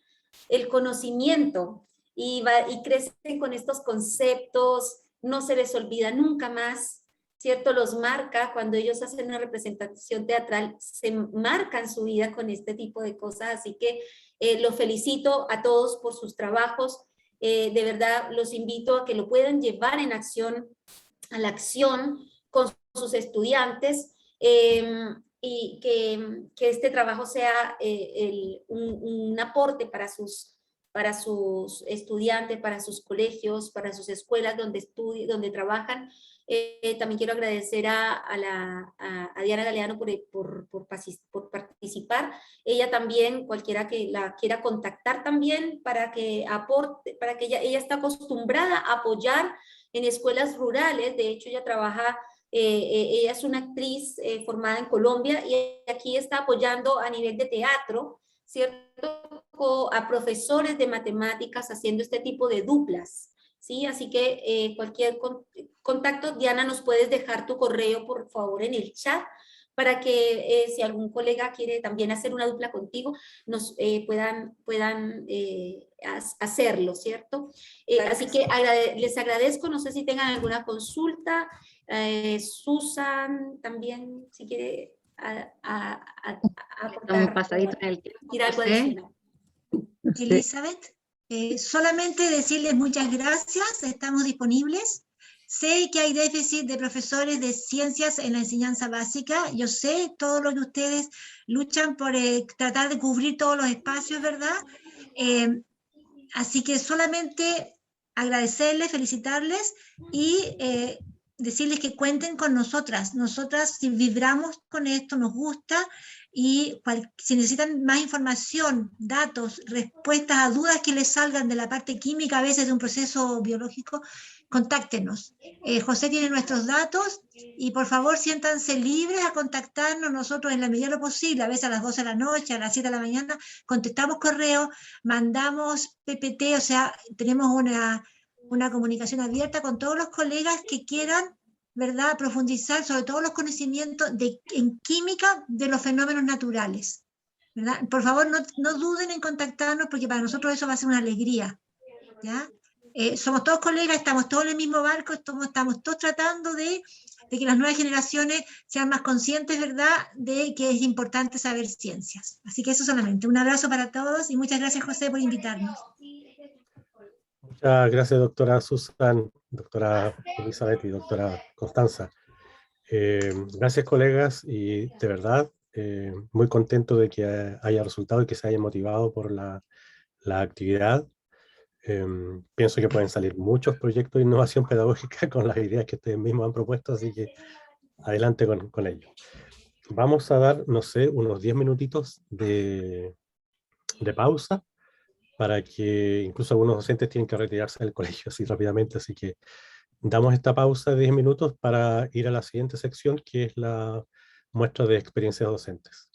el conocimiento y crecen con estos conceptos, no se les olvida nunca más, ¿cierto? Los marca cuando ellos hacen una representación teatral, se marcan su vida con este tipo de cosas, así que los felicito a todos por sus trabajos. De verdad los invito a que lo puedan llevar a la acción con sus estudiantes, y que este trabajo sea un aporte para sus estudiantes, para sus colegios, para sus escuelas donde trabajan. También quiero agradecer a Diana Galeano por participar. Ella también, cualquiera que la quiera contactar también para que aporte, para que ella está acostumbrada a apoyar en escuelas rurales. De hecho, ella trabaja, ella es una actriz formada en Colombia y aquí está apoyando a nivel de teatro, ¿cierto? A profesores de matemáticas haciendo este tipo de duplas. ¿Sí? Así que cualquier contacto, Diana, nos puedes dejar tu correo, por favor, en el chat, para que si algún colega quiere también hacer una dupla contigo, nos puedan hacerlo, ¿cierto? Así que les agradezco, no sé si tengan alguna consulta. Susan, también, si quiere Estamos pasaditos en el tiempo. Tirar algo adicional. Elizabeth. Solamente decirles muchas gracias, estamos disponibles. Sé que hay déficit de profesores de ciencias en la enseñanza básica. Yo sé todo lo que ustedes luchan por tratar de cubrir todos los espacios, ¿verdad? Así que solamente agradecerles, felicitarles y decirles que cuenten con nosotras. Nosotras, si vibramos con esto, nos gusta, y si necesitan más información, datos, respuestas a dudas que les salgan de la parte química, a veces de un proceso biológico, contáctenos. José tiene nuestros datos y por favor siéntanse libres a contactarnos. Nosotros en la medida de lo posible, a veces a las 12 de la noche, a las 7 de la mañana, contestamos correo, mandamos PPT, o sea, tenemos una comunicación abierta con todos los colegas que quieran, ¿verdad?, profundizar sobre todos los conocimientos en química de los fenómenos naturales, ¿verdad? Por favor, no duden en contactarnos porque para nosotros eso va a ser una alegría, ¿ya? Somos todos colegas, estamos todos en el mismo barco, estamos todos tratando de que las nuevas generaciones sean más conscientes, ¿verdad?, de que es importante saber ciencias. Así que eso solamente. Un abrazo para todos y muchas gracias, José, por invitarnos. Muchas gracias, doctora Susan, doctora Elizabeth y doctora Constanza. Gracias, colegas, y de verdad muy contento de que haya resultado y que se hayan motivado por la actividad. Pienso que pueden salir muchos proyectos de innovación pedagógica con las ideas que ustedes mismos han propuesto, así que adelante con ello. Vamos a dar, no sé, unos 10 minutitos de pausa para que incluso algunos docentes tienen que retirarse del colegio así rápidamente, así que damos esta pausa de 10 minutos para ir a la siguiente sección, que es la muestra de experiencias docentes.